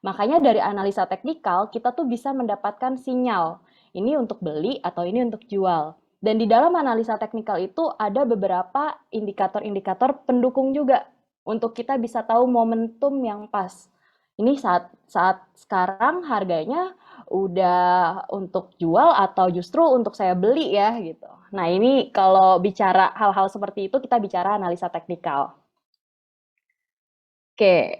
Makanya dari analisa teknikal, kita tuh bisa mendapatkan sinyal, ini untuk beli atau ini untuk jual. Dan di dalam analisa teknikal itu ada beberapa indikator-indikator pendukung juga untuk kita bisa tahu momentum yang pas. Ini saat saat sekarang harganya udah untuk jual atau justru untuk saya beli ya gitu. Nah, ini kalau bicara hal-hal seperti itu kita bicara analisa teknikal. Oke,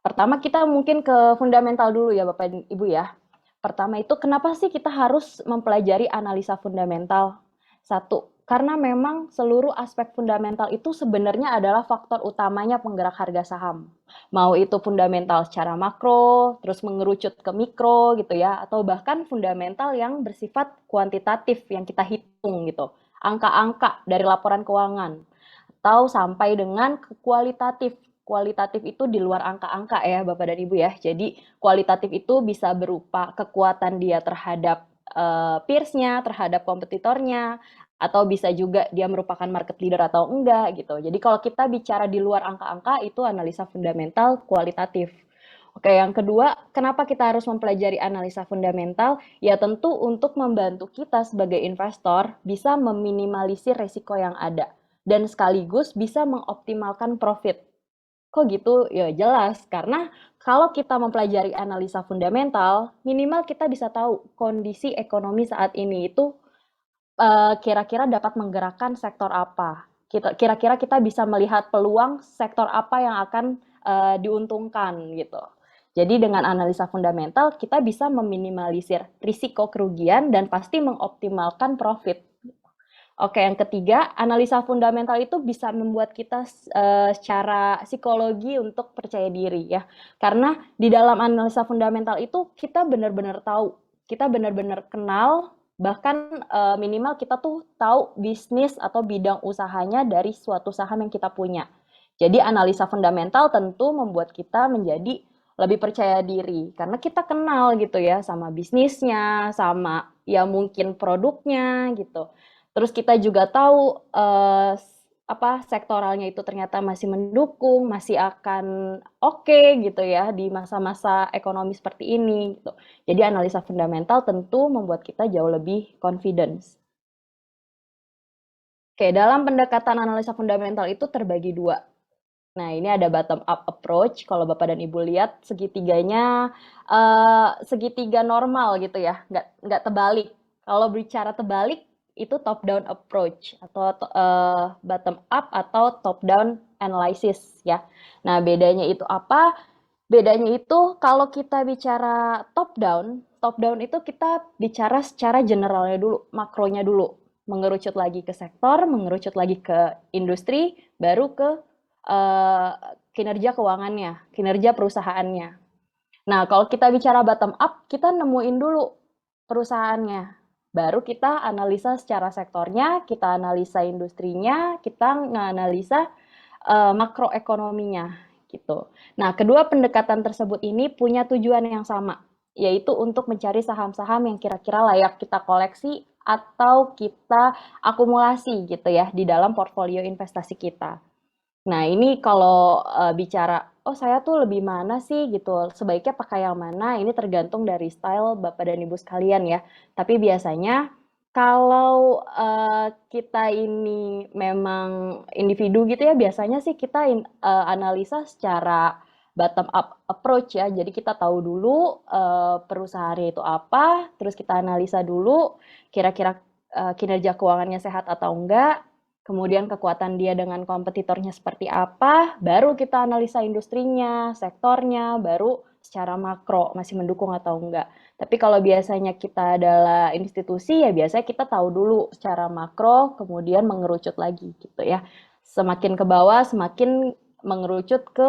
pertama kita mungkin ke fundamental dulu ya Bapak dan Ibu ya. Pertama itu kenapa sih kita harus mempelajari analisa fundamental? Satu, karena memang seluruh aspek fundamental itu sebenarnya adalah faktor utamanya penggerak harga saham. Mau itu fundamental secara makro, terus mengerucut ke mikro gitu ya, atau bahkan fundamental yang bersifat kuantitatif yang kita hitung gitu. Angka-angka dari laporan keuangan atau sampai dengan ke kualitatif. Kualitatif itu di luar angka-angka ya Bapak dan Ibu ya. Jadi kualitatif itu bisa berupa kekuatan dia terhadap peersnya, terhadap kompetitornya, atau bisa juga dia merupakan market leader atau enggak gitu. Jadi kalau kita bicara di luar angka-angka itu analisa fundamental kualitatif. Oke, yang kedua, kenapa kita harus mempelajari analisa fundamental? Ya tentu untuk membantu kita sebagai investor bisa meminimalisir resiko yang ada dan sekaligus bisa mengoptimalkan profit. Kok gitu? Ya jelas, karena kalau kita mempelajari analisa fundamental, minimal kita bisa tahu kondisi ekonomi saat ini itu kira-kira dapat menggerakkan sektor apa. Kira-kira kita bisa melihat peluang sektor apa yang akan diuntungkan gitu. Jadi dengan analisa fundamental kita bisa meminimalisir risiko kerugian dan pasti mengoptimalkan profit. Oke, yang ketiga, analisa fundamental itu bisa membuat kita secara psikologi untuk percaya diri ya. Karena di dalam analisa fundamental itu kita benar-benar tahu, kita benar-benar kenal, bahkan minimal kita tuh tahu bisnis atau bidang usahanya dari suatu saham yang kita punya. Jadi analisa fundamental tentu membuat kita menjadi lebih percaya diri karena kita kenal gitu ya sama bisnisnya, sama ya mungkin produknya gitu. Terus kita juga tahu apa sektoralnya itu ternyata masih mendukung, masih akan oke gitu ya di masa-masa ekonomi seperti ini gitu. Jadi analisa fundamental tentu membuat kita jauh lebih confidence. Oke, dalam pendekatan analisa fundamental itu terbagi dua. Nah, ini ada bottom up approach. Kalau Bapak dan Ibu lihat segitiganya segitiga normal gitu ya, nggak terbalik. Kalau bicara terbalik itu top down approach atau bottom up atau top down analysis ya. Nah, bedanya itu apa? Bedanya itu kalau kita bicara top down itu kita bicara secara generalnya dulu, makronya dulu. Mengerucut lagi ke sektor, mengerucut lagi ke industri, baru ke eh, kinerja keuangannya, kinerja perusahaannya. Nah, kalau kita bicara bottom up, kita nemuin dulu perusahaannya. Baru kita analisa secara sektornya, kita analisa industrinya, kita nganalisa makroekonominya gitu. Nah, kedua pendekatan tersebut ini punya tujuan yang sama, yaitu untuk mencari saham-saham yang kira-kira layak kita koleksi atau kita akumulasi gitu ya di dalam portfolio investasi kita. Nah, ini kalau bicara, oh saya tuh lebih mana sih gitu, sebaiknya pakai yang mana, ini tergantung dari style Bapak dan Ibu sekalian ya. Tapi biasanya kalau kita ini memang individu gitu ya, biasanya sih kita analisa secara bottom up approach ya. Jadi kita tahu dulu perusahaannya itu apa, terus kita analisa dulu kira-kira kinerja keuangannya sehat atau enggak, kemudian kekuatan dia dengan kompetitornya seperti apa, baru kita analisa industrinya, sektornya, baru secara makro masih mendukung atau enggak. Tapi kalau biasanya kita adalah institusi, ya biasanya kita tahu dulu secara makro, kemudian mengerucut lagi gitu ya. Semakin ke bawah, semakin mengerucut ke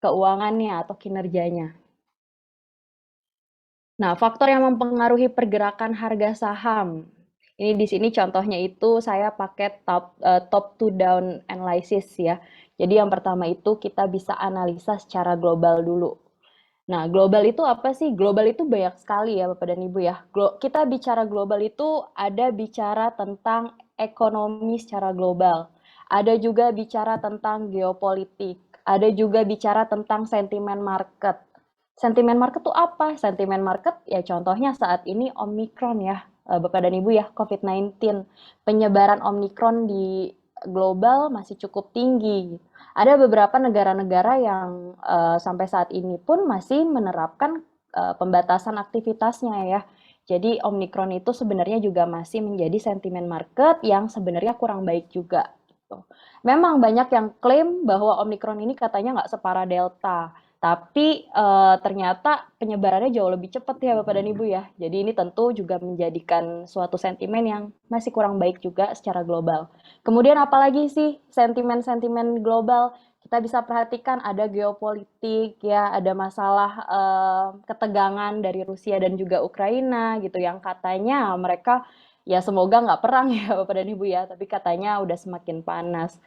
keuangannya atau kinerjanya. Nah, faktor yang mempengaruhi pergerakan harga saham. Ini di sini contohnya itu saya pakai top to down analysis ya. Jadi yang pertama itu kita bisa analisa secara global dulu. Nah, global itu apa sih? Global itu banyak sekali ya Bapak dan Ibu ya. Kita bicara global itu ada bicara tentang ekonomi secara global. Ada juga bicara tentang geopolitik. Ada juga bicara tentang sentimen market. Sentimen market tuh apa? Sentimen market ya contohnya saat ini Omicron ya, Bapak dan Ibu ya, COVID-19. Penyebaran Omicron di global masih cukup tinggi. Ada beberapa negara-negara yang sampai saat ini pun masih menerapkan pembatasan aktivitasnya ya. Jadi Omicron itu sebenarnya juga masih menjadi sentimen market yang sebenarnya kurang baik juga. Gitu. Memang banyak yang klaim bahwa Omicron ini katanya nggak separah Delta. Tapi ternyata penyebarannya jauh lebih cepat ya Bapak dan Ibu ya. Jadi ini tentu juga menjadikan suatu sentimen yang masih kurang baik juga secara global. Kemudian apalagi sih sentimen-sentimen global? Kita bisa perhatikan ada geopolitik ya, ada masalah ketegangan dari Rusia dan juga Ukraina gitu yang katanya mereka ya semoga nggak perang ya Bapak dan Ibu ya, tapi katanya udah semakin panas.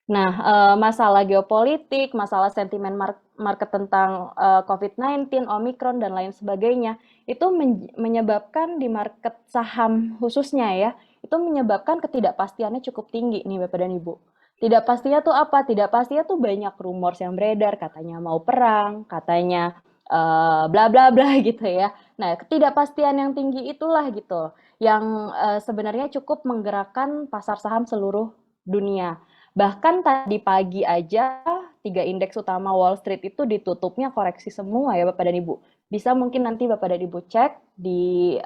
Nah, masalah geopolitik, masalah sentimen market tentang, COVID-19, Omicron, dan lain sebagainya, itu menyebabkan di market saham khususnya ya, itu menyebabkan ketidakpastiannya cukup tinggi nih Bapak dan Ibu. Tidak pastinya tuh apa? Tidak pastinya tuh banyak rumors yang beredar, katanya mau perang, katanya, bla bla bla gitu ya. Nah, ketidakpastian yang tinggi itulah gitu, yang, sebenarnya cukup menggerakkan pasar saham seluruh dunia. Bahkan tadi pagi aja 3 indeks utama Wall Street itu ditutupnya koreksi semua ya Bapak dan Ibu. Bisa mungkin nanti Bapak dan Ibu cek di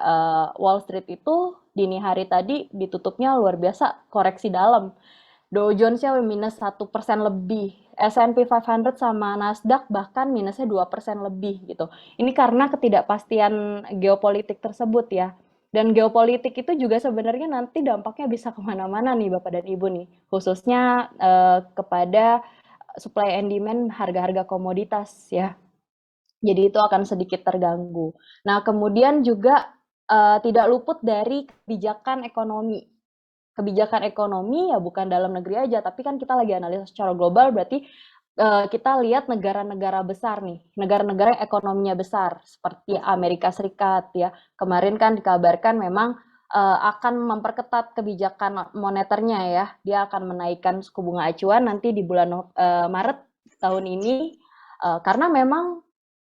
Wall Street itu dini hari tadi ditutupnya luar biasa koreksi dalam. Dow Jones-nya -1% lebih, S&P 500 sama Nasdaq bahkan minusnya 2% lebih gitu. Ini karena ketidakpastian geopolitik tersebut ya. Dan geopolitik itu juga sebenarnya nanti dampaknya bisa kemana-mana nih Bapak dan Ibu nih, khususnya kepada supply and demand harga-harga komoditas ya. Jadi itu akan sedikit terganggu. Nah kemudian juga tidak luput dari kebijakan ekonomi. Kebijakan ekonomi ya bukan dalam negeri aja, tapi kan kita lagi analisa secara global berarti kita lihat negara-negara besar nih, negara-negara yang ekonominya besar seperti Amerika Serikat ya. Kemarin kan dikabarkan memang akan memperketat kebijakan moneternya ya. Dia akan menaikkan suku bunga acuan nanti di bulan Maret tahun ini karena memang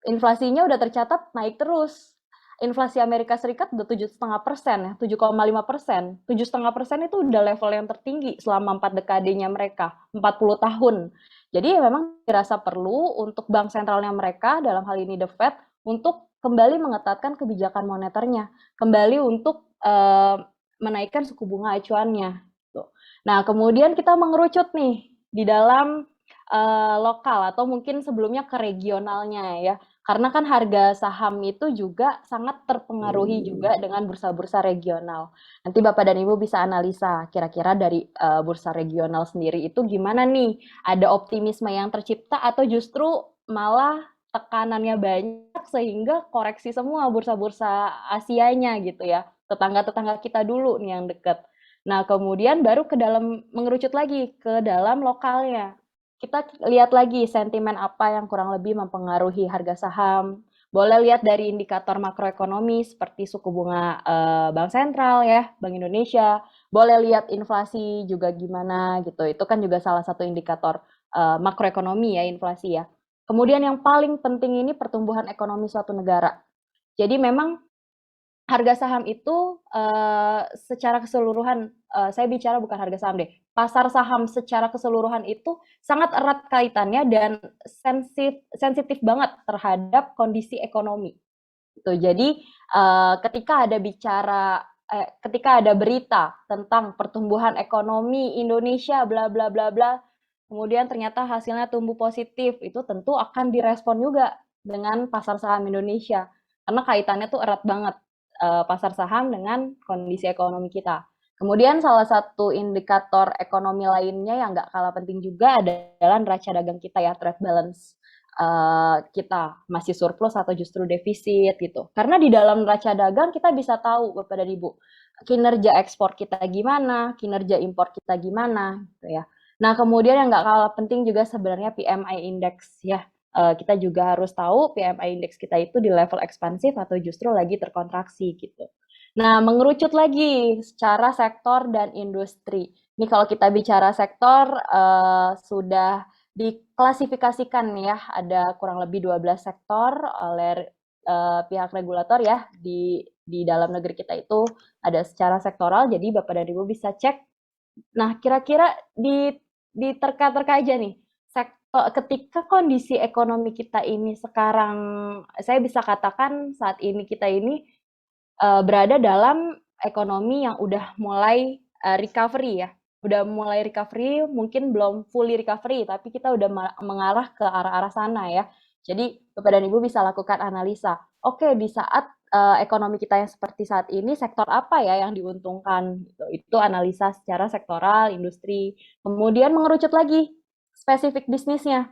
inflasinya udah tercatat naik terus. Inflasi Amerika Serikat udah 7,5% ya, 7,5%. 7,5% itu udah level yang tertinggi selama 4 dekadenya mereka, 40 tahun. Jadi ya memang dirasa perlu untuk bank sentralnya mereka, dalam hal ini The Fed, untuk kembali mengetatkan kebijakan moneternya, kembali untuk menaikkan suku bunga acuannya. Nah, kemudian kita mengerucut nih di dalam lokal atau mungkin sebelumnya ke regionalnya ya. Karena kan harga saham itu juga sangat terpengaruhi juga dengan bursa-bursa regional. Nanti Bapak dan Ibu bisa analisa kira-kira dari bursa regional sendiri itu gimana nih? Ada optimisme yang tercipta atau justru malah tekanannya banyak sehingga koreksi semua bursa-bursa Asianya gitu ya. Tetangga-tetangga kita dulu nih yang dekat. Nah, kemudian baru ke dalam mengerucut lagi ke dalam lokalnya. Kita lihat lagi sentimen apa yang kurang lebih mempengaruhi harga saham. Boleh lihat dari indikator makroekonomi seperti suku bunga Bank Sentral ya, Bank Indonesia. Boleh lihat inflasi juga gimana gitu. Itu kan juga salah satu indikator makroekonomi ya, inflasi ya. Kemudian yang paling penting ini pertumbuhan ekonomi suatu negara. Jadi memang harga saham itu secara keseluruhan, saya bicara bukan harga saham deh, pasar saham secara keseluruhan itu sangat erat kaitannya dan sensitif banget terhadap kondisi ekonomi, gitu. Jadi, ketika ada berita tentang pertumbuhan ekonomi Indonesia bla bla bla bla, kemudian ternyata hasilnya tumbuh positif, itu tentu akan direspon juga dengan pasar saham Indonesia, karena kaitannya tuh erat banget pasar saham dengan kondisi ekonomi kita. Kemudian salah satu indikator ekonomi lainnya yang nggak kalah penting juga adalah neraca dagang kita ya, trade balance kita masih surplus atau justru defisit gitu. Karena di dalam neraca dagang kita bisa tahu Bapak dan Ibu, kinerja ekspor kita gimana, kinerja impor kita gimana gitu ya. Nah, kemudian yang nggak kalah penting juga sebenarnya PMI index ya. Kita juga harus tahu PMI index kita itu di level ekspansif atau justru lagi terkontraksi gitu. Nah, mengerucut lagi secara sektor dan industri. Ini kalau kita bicara sektor sudah diklasifikasikan ya, ada kurang lebih 12 sektor oleh pihak regulator ya di dalam negeri kita itu ada secara sektoral. Jadi Bapak dan Ibu bisa cek. Nah, kira-kira diterka-terka aja nih. Ketika kondisi ekonomi kita ini sekarang, saya bisa katakan saat ini kita ini berada dalam ekonomi yang udah mulai recovery ya. Udah mulai recovery, mungkin belum fully recovery, tapi kita udah mengarah ke arah-arah sana ya. Jadi Bapak dan Ibu bisa lakukan analisa. Oke, di saat ekonomi kita yang seperti saat ini, sektor apa ya yang diuntungkan? Itu analisa secara sektoral, industri. Kemudian mengerucut lagi spesifik bisnisnya.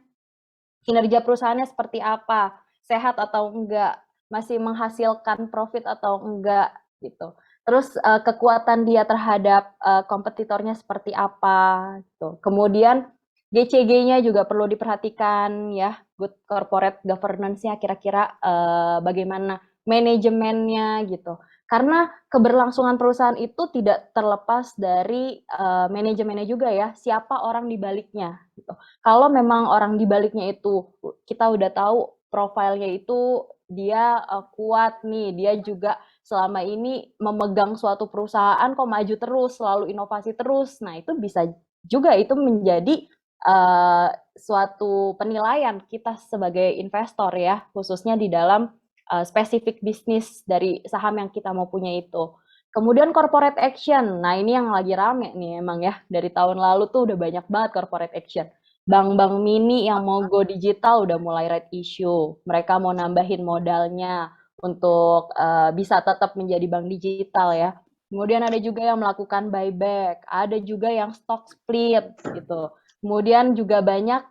Kinerja perusahaannya seperti apa? Sehat atau enggak? Masih menghasilkan profit atau enggak gitu. Terus kekuatan dia terhadap kompetitornya seperti apa gitu. Kemudian GCG-nya juga perlu diperhatikan ya, good corporate governance-nya kira-kira bagaimana manajemennya gitu. Karena keberlangsungan perusahaan itu tidak terlepas dari manajemennya juga ya, siapa orang di baliknya gitu. Kalau memang orang di baliknya itu kita udah tahu profilnya itu dia kuat nih, dia juga selama ini memegang suatu perusahaan kok maju terus, selalu inovasi terus. Nah, itu bisa juga itu menjadi suatu penilaian kita sebagai investor ya, khususnya di dalam spesifik bisnis dari saham yang kita mau punya itu. Kemudian corporate action. Nah, ini yang lagi rame nih emang ya. Dari tahun lalu tuh udah banyak banget corporate action. Bank-bank mini yang mau go digital udah mulai right issue. Mereka mau nambahin modalnya untuk bisa tetap menjadi bank digital ya. Kemudian ada juga yang melakukan buyback, ada juga yang stock split gitu. Kemudian juga banyak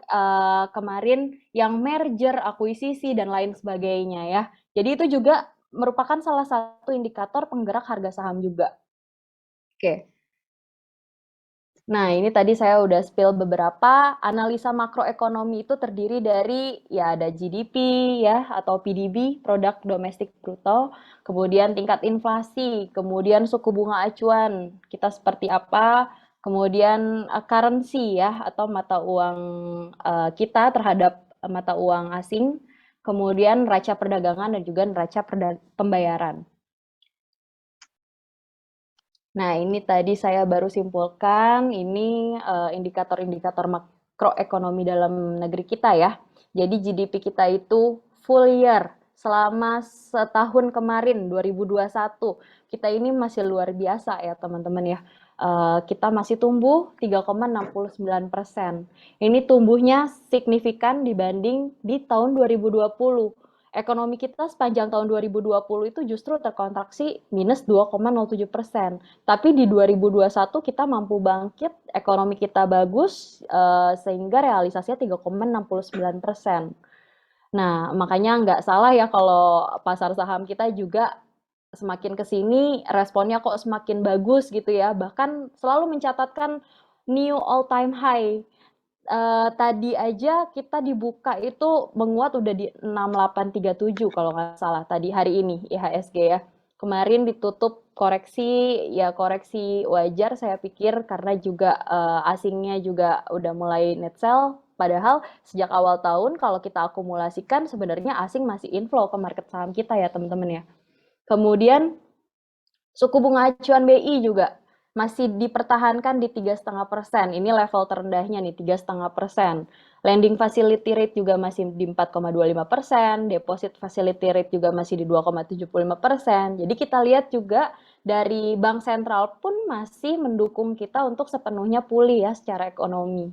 kemarin yang merger, akuisisi dan lain sebagainya ya. Jadi itu juga merupakan salah satu indikator penggerak harga saham juga. Oke. Nah, ini tadi saya udah spill beberapa. Analisa makroekonomi itu terdiri dari ya ada GDP ya atau PDB, produk domestik bruto, kemudian tingkat inflasi, kemudian suku bunga acuan kita seperti apa, kemudian currency ya atau mata uang kita terhadap mata uang asing, kemudian neraca perdagangan dan juga neraca pembayaran. Nah, ini tadi saya baru simpulkan, ini indikator-indikator makroekonomi dalam negeri kita ya. Jadi GDP kita itu full year selama setahun kemarin 2021 kita ini masih luar biasa ya teman-teman ya. Kita masih tumbuh 3,69%. Ini tumbuhnya signifikan dibanding di tahun 2020. Ekonomi kita sepanjang tahun 2020 itu justru terkontraksi minus 2,07%. Tapi di 2021 kita mampu bangkit, ekonomi kita bagus, sehingga realisasinya 3,69%. Nah, makanya nggak salah ya kalau pasar saham kita juga semakin ke sini responnya kok semakin bagus gitu ya. Bahkan selalu mencatatkan new all time high. Tadi aja kita dibuka itu menguat udah di 6837 kalau nggak salah tadi hari ini IHSG ya. Kemarin ditutup koreksi, ya koreksi wajar saya pikir karena juga asingnya juga udah mulai net sell. Padahal sejak awal tahun kalau kita akumulasikan sebenarnya asing masih inflow ke market saham kita ya teman-teman ya. Kemudian suku bunga acuan BI juga masih dipertahankan di 3,5%. Ini level terendahnya nih 3,5%. Lending facility rate juga masih di 4,25%, deposit facility rate juga masih di 2,75%. Jadi kita lihat juga dari bank sentral pun masih mendukung kita untuk sepenuhnya pulih ya secara ekonomi.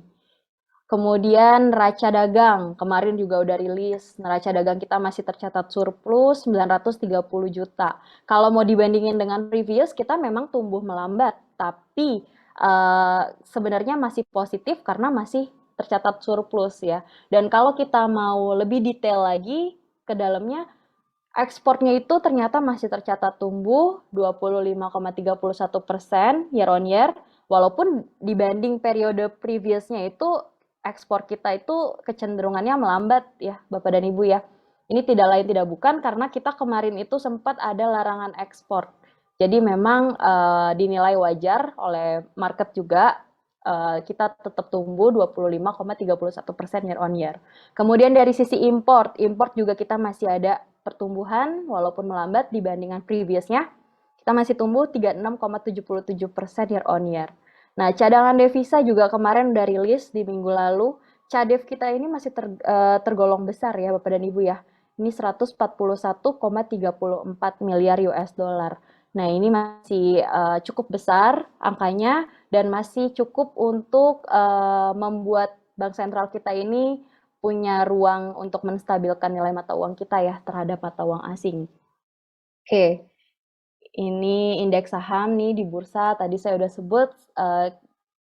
Kemudian neraca dagang, kemarin juga udah rilis, neraca dagang kita masih tercatat surplus 930 juta. Kalau mau dibandingin dengan previous, kita memang tumbuh melambat, tapi sebenarnya masih positif karena masih tercatat surplus ya. Dan kalau kita mau lebih detail lagi ke dalamnya, ekspornya itu ternyata masih tercatat tumbuh 25,31% year on year, walaupun dibanding periode previousnya itu ekspor kita itu kecenderungannya melambat ya Bapak dan Ibu ya. Ini tidak lain tidak bukan karena kita kemarin itu sempat ada larangan ekspor. Jadi memang dinilai wajar oleh market juga kita tetap tumbuh 25,31% year on year. Kemudian dari sisi import juga kita masih ada pertumbuhan walaupun melambat dibandingkan previousnya. Kita masih tumbuh 36,77% year on year. Nah, cadangan devisa juga kemarin udah rilis di minggu lalu. Cadev kita ini masih tergolong besar ya Bapak dan Ibu ya. Ini 141,34 miliar US dollar. Nah, ini masih cukup besar angkanya dan masih cukup untuk membuat bank sentral kita ini punya ruang untuk menstabilkan nilai mata uang kita ya terhadap mata uang asing. Oke. Ini indeks saham nih di bursa, tadi saya udah sebut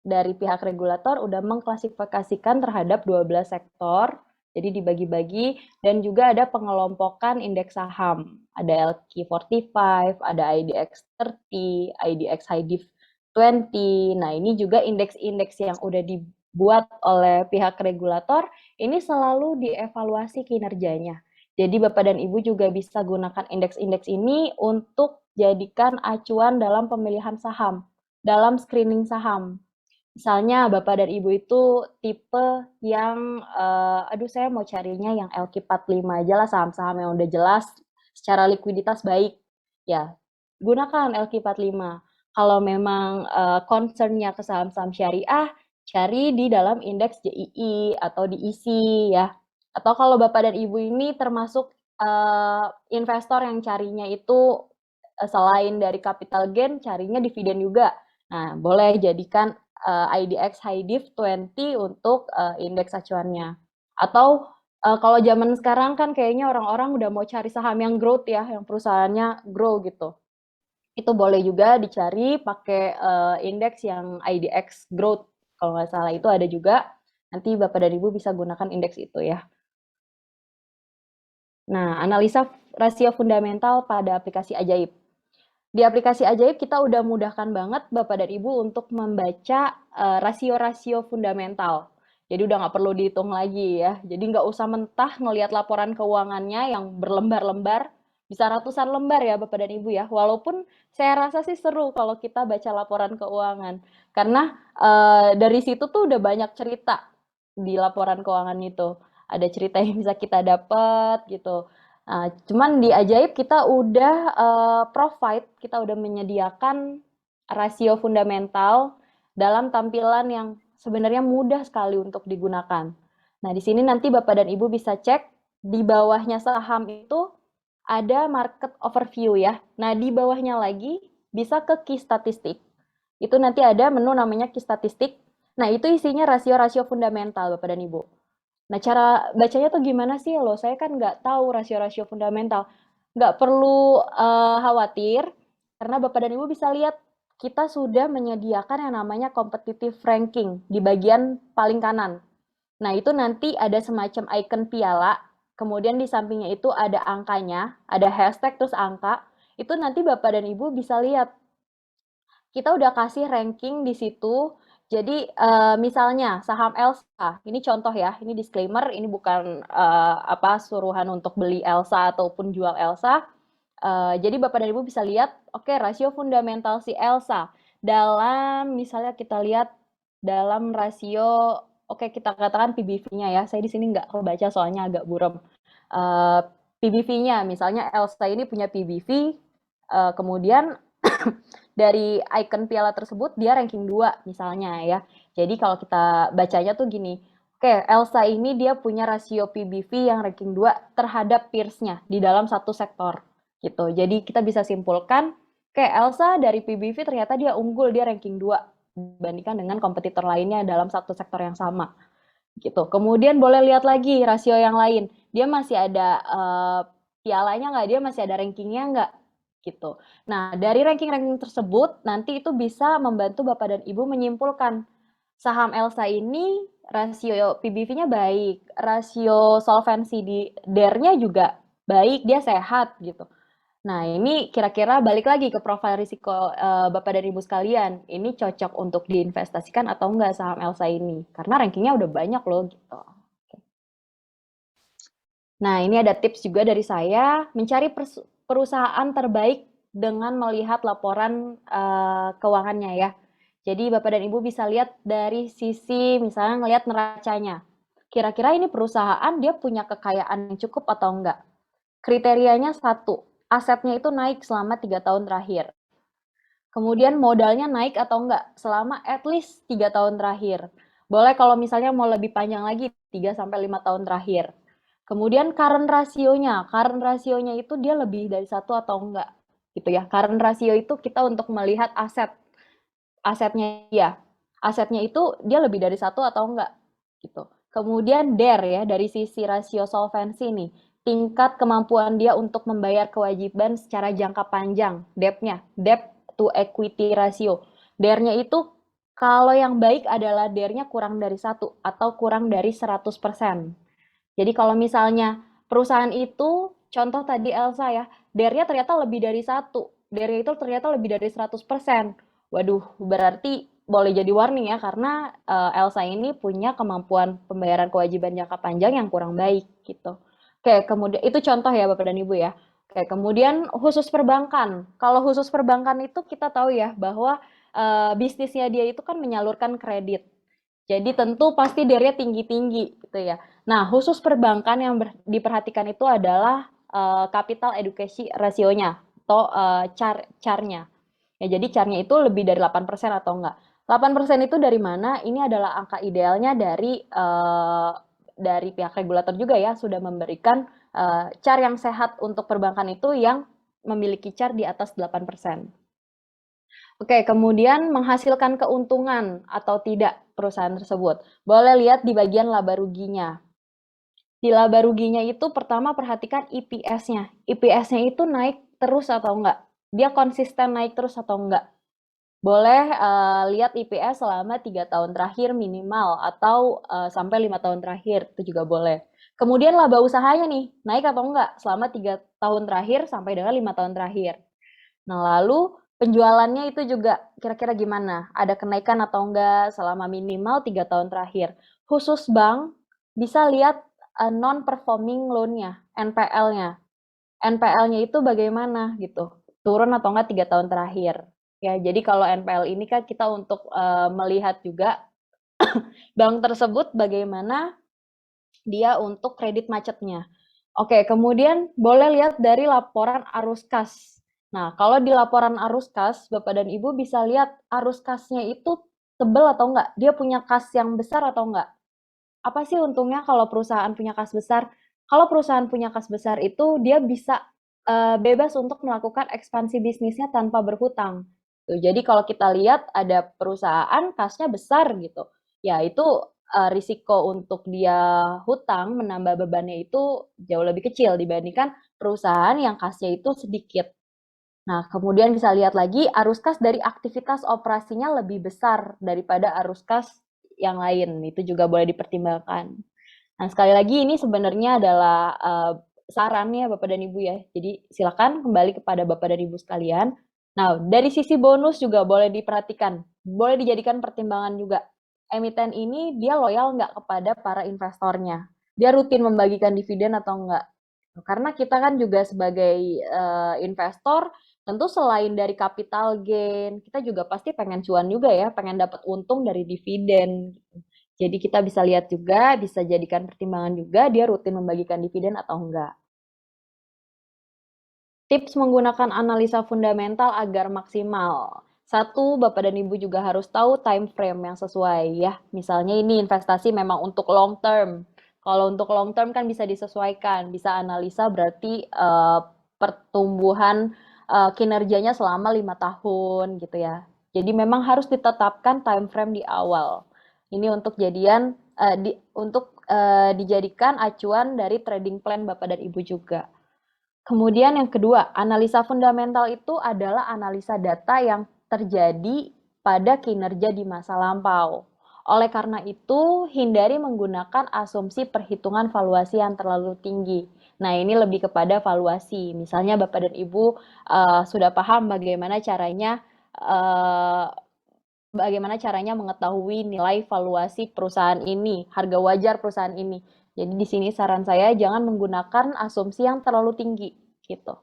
dari pihak regulator udah mengklasifikasikan terhadap 12 sektor, jadi dibagi-bagi dan juga ada pengelompokan indeks saham. Ada LQ45, ada IDX 30, IDX High Div 20. Nah, ini juga indeks-indeks yang udah dibuat oleh pihak regulator, ini selalu dievaluasi kinerjanya. Jadi Bapak dan Ibu juga bisa gunakan indeks-indeks ini untuk jadikan acuan dalam pemilihan saham, dalam screening saham. Misalnya Bapak dan Ibu itu tipe yang, aduh saya mau carinya yang LQ45 aja lah, saham-saham yang udah jelas secara likuiditas baik. Ya, gunakan LQ45. Kalau memang concern-nya ke saham-saham syariah, cari di dalam indeks JII atau di ISI ya. Atau kalau Bapak dan Ibu ini termasuk investor yang carinya itu selain dari capital gain, carinya dividen juga. Nah, boleh jadikan IDX High Div 20 untuk indeks acuannya. Atau kalau zaman sekarang kan kayaknya orang-orang udah mau cari saham yang growth ya, yang perusahaannya grow gitu. Itu boleh juga dicari pakai indeks yang IDX growth. Kalau nggak salah itu ada juga. Nanti Bapak dan Ibu bisa gunakan indeks itu ya. Nah, analisa rasio fundamental pada aplikasi Ajaib. Di aplikasi Ajaib kita udah mudahkan banget Bapak dan Ibu untuk membaca rasio-rasio fundamental. Jadi udah nggak perlu dihitung lagi ya. Jadi nggak usah mentah ngelihat laporan keuangannya yang berlembar-lembar, bisa ratusan lembar ya Bapak dan Ibu ya. Walaupun saya rasa sih seru kalau kita baca laporan keuangan. Karena dari situ tuh udah banyak cerita di laporan keuangan itu. Ada cerita yang bisa kita dapat gitu. Nah, cuman di Ajaib kita udah provide, kita udah menyediakan rasio fundamental dalam tampilan yang sebenarnya mudah sekali untuk digunakan. Nah, di sini nanti Bapak dan Ibu bisa cek di bawahnya saham itu ada market overview ya. Nah, di bawahnya lagi bisa ke key statistik. Itu nanti ada menu namanya key statistik. Nah, itu isinya rasio-rasio fundamental Bapak dan Ibu. Nah, cara bacanya tuh gimana sih? Loh, saya kan nggak tahu rasio-rasio fundamental. Nggak perlu khawatir, karena Bapak dan Ibu bisa lihat kita sudah menyediakan yang namanya competitive ranking di bagian paling kanan. Nah, itu nanti ada semacam icon piala, kemudian di sampingnya itu ada angkanya, ada hashtag terus angka. Itu nanti Bapak dan Ibu bisa lihat. Kita udah kasih ranking di situ. Jadi misalnya saham Elsa, ini contoh ya, ini disclaimer, ini bukan suruhan untuk beli Elsa ataupun jual Elsa. Jadi Bapak dan Ibu bisa lihat, oke, rasio fundamental si Elsa dalam misalnya kita lihat dalam rasio, oke kita katakan PBV-nya ya. Saya di sini nggak kebaca soalnya agak buram. PBV-nya, misalnya Elsa ini punya PBV, kemudian dari icon piala tersebut dia ranking 2 misalnya ya. Jadi kalau kita bacanya tuh gini, oke, Elsa ini dia punya rasio PBV yang ranking 2 terhadap peers-nya di dalam satu sektor gitu. Jadi kita bisa simpulkan, oke, Elsa dari PBV ternyata dia unggul, dia ranking 2 dibandingkan dengan kompetitor lainnya dalam satu sektor yang sama gitu. Kemudian boleh lihat lagi rasio yang lain, dia masih ada pialanya nggak, dia masih ada rankingnya nggak gitu. Nah, dari ranking-ranking tersebut nanti itu bisa membantu Bapak dan Ibu menyimpulkan saham Elsa ini rasio PBV-nya baik, rasio solvensi di DER-nya juga baik, dia sehat gitu. Nah, ini kira-kira balik lagi ke profil risiko Bapak dan Ibu sekalian. Ini cocok untuk diinvestasikan atau enggak saham Elsa ini? Karena rankingnya udah banyak loh gitu. Nah, ini ada tips juga dari saya, mencari perusahaan terbaik dengan melihat laporan keuangannya ya. Jadi Bapak dan Ibu bisa lihat dari sisi misalnya ngelihat neracanya. Kira-kira ini perusahaan dia punya kekayaan yang cukup atau enggak? Kriterianya satu, asetnya itu naik selama 3 tahun terakhir. Kemudian modalnya naik atau enggak selama at least 3 tahun terakhir. Boleh kalau misalnya mau lebih panjang lagi, 3 sampai 5 tahun terakhir. Kemudian current rasionya itu dia lebih dari satu atau enggak, gitu ya. Current rasio itu kita untuk melihat asetnya dia. Asetnya itu dia lebih dari satu atau enggak, gitu. Kemudian DER ya, dari sisi rasio solvensi nih, tingkat kemampuan dia untuk membayar kewajiban secara jangka panjang, debt-nya, debt to equity ratio. DER-nya itu kalau yang baik adalah DER-nya kurang dari satu atau kurang dari 100%. Jadi kalau misalnya perusahaan itu, contoh tadi Elsa ya, DER-nya ternyata lebih dari satu, DER-nya itu ternyata lebih dari 100%. Waduh, berarti boleh jadi warning ya, karena Elsa ini punya kemampuan pembayaran kewajiban jangka panjang yang kurang baik gitu. Oke, kemudian itu contoh ya Bapak dan Ibu ya. Oke, kemudian khusus perbankan. Kalau khusus perbankan itu kita tahu ya bahwa bisnisnya dia itu kan menyalurkan kredit. Jadi tentu pasti DER-nya tinggi-tinggi gitu ya. Nah, khusus perbankan yang diperhatikan itu adalah capital adequacy rasionya atau CAR-nya. Ya, jadi CAR-nya itu lebih dari 8% atau enggak. 8% itu dari mana? Ini adalah angka idealnya dari pihak regulator juga ya, sudah memberikan CAR yang sehat untuk perbankan itu yang memiliki CAR di atas 8%. Oke, kemudian menghasilkan keuntungan atau tidak perusahaan tersebut. Boleh lihat di bagian laba ruginya. Di laba ruginya itu pertama perhatikan EPS-nya. EPS-nya itu naik terus atau enggak? Dia konsisten naik terus atau enggak? Boleh lihat EPS selama 3 tahun terakhir minimal atau sampai 5 tahun terakhir, itu juga boleh. Kemudian laba usahanya nih, naik atau enggak selama 3 tahun terakhir sampai dengan 5 tahun terakhir. Nah, lalu penjualannya itu juga kira-kira gimana? Ada kenaikan atau enggak selama minimal 3 tahun terakhir. Khusus bank, bisa lihat non-performing loan-nya, NPL-nya. NPL-nya itu bagaimana gitu, turun atau enggak 3 tahun terakhir. Ya, jadi kalau NPL ini kan kita untuk melihat juga bank tersebut bagaimana dia untuk kredit macetnya. Oke, kemudian boleh lihat dari laporan arus kas. Nah, kalau di laporan arus kas, Bapak dan Ibu bisa lihat arus kasnya itu tebal atau enggak? Dia punya kas yang besar atau enggak? Apa sih untungnya kalau perusahaan punya kas besar? Kalau perusahaan punya kas besar itu dia bisa bebas untuk melakukan ekspansi bisnisnya tanpa berhutang. Tuh, jadi kalau kita lihat ada perusahaan kasnya besar gitu, ya itu risiko untuk dia hutang menambah bebannya itu jauh lebih kecil dibandingkan perusahaan yang kasnya itu sedikit. Nah, kemudian bisa lihat lagi arus kas dari aktivitas operasinya lebih besar daripada arus kas yang lain. Itu juga boleh dipertimbangkan. Nah, sekali lagi ini sebenarnya adalah saran ya Bapak dan Ibu ya. Jadi silakan kembali kepada Bapak dan Ibu sekalian. Nah, dari sisi bonus juga boleh diperhatikan. Boleh dijadikan pertimbangan juga. Emiten ini dia loyal nggak kepada para investornya? Dia rutin membagikan dividen atau enggak? Karena kita kan juga sebagai investor, tentu selain dari capital gain, kita juga pasti pengen cuan juga ya, pengen dapat untung dari dividen. Jadi kita bisa lihat juga, bisa jadikan pertimbangan juga dia rutin membagikan dividen atau enggak. Tips menggunakan analisa fundamental agar maksimal. Satu, Bapak dan Ibu juga harus tahu time frame yang sesuai ya. Misalnya ini investasi memang untuk long term. Kalau untuk long term kan bisa disesuaikan, bisa analisa berarti pertumbuhan kinerjanya selama 5 tahun gitu ya. Jadi memang harus ditetapkan time frame di awal. Ini untuk dijadikan acuan dari trading plan Bapak dan Ibu juga. Kemudian yang kedua, analisa fundamental itu adalah analisa data yang terjadi pada kinerja di masa lampau. Oleh karena itu, hindari menggunakan asumsi perhitungan valuasi yang terlalu tinggi. Nah, ini lebih kepada valuasi. Misalnya Bapak dan Ibu sudah paham bagaimana caranya mengetahui nilai valuasi perusahaan ini, harga wajar perusahaan ini. Jadi di sini saran saya jangan menggunakan asumsi yang terlalu tinggi gitu.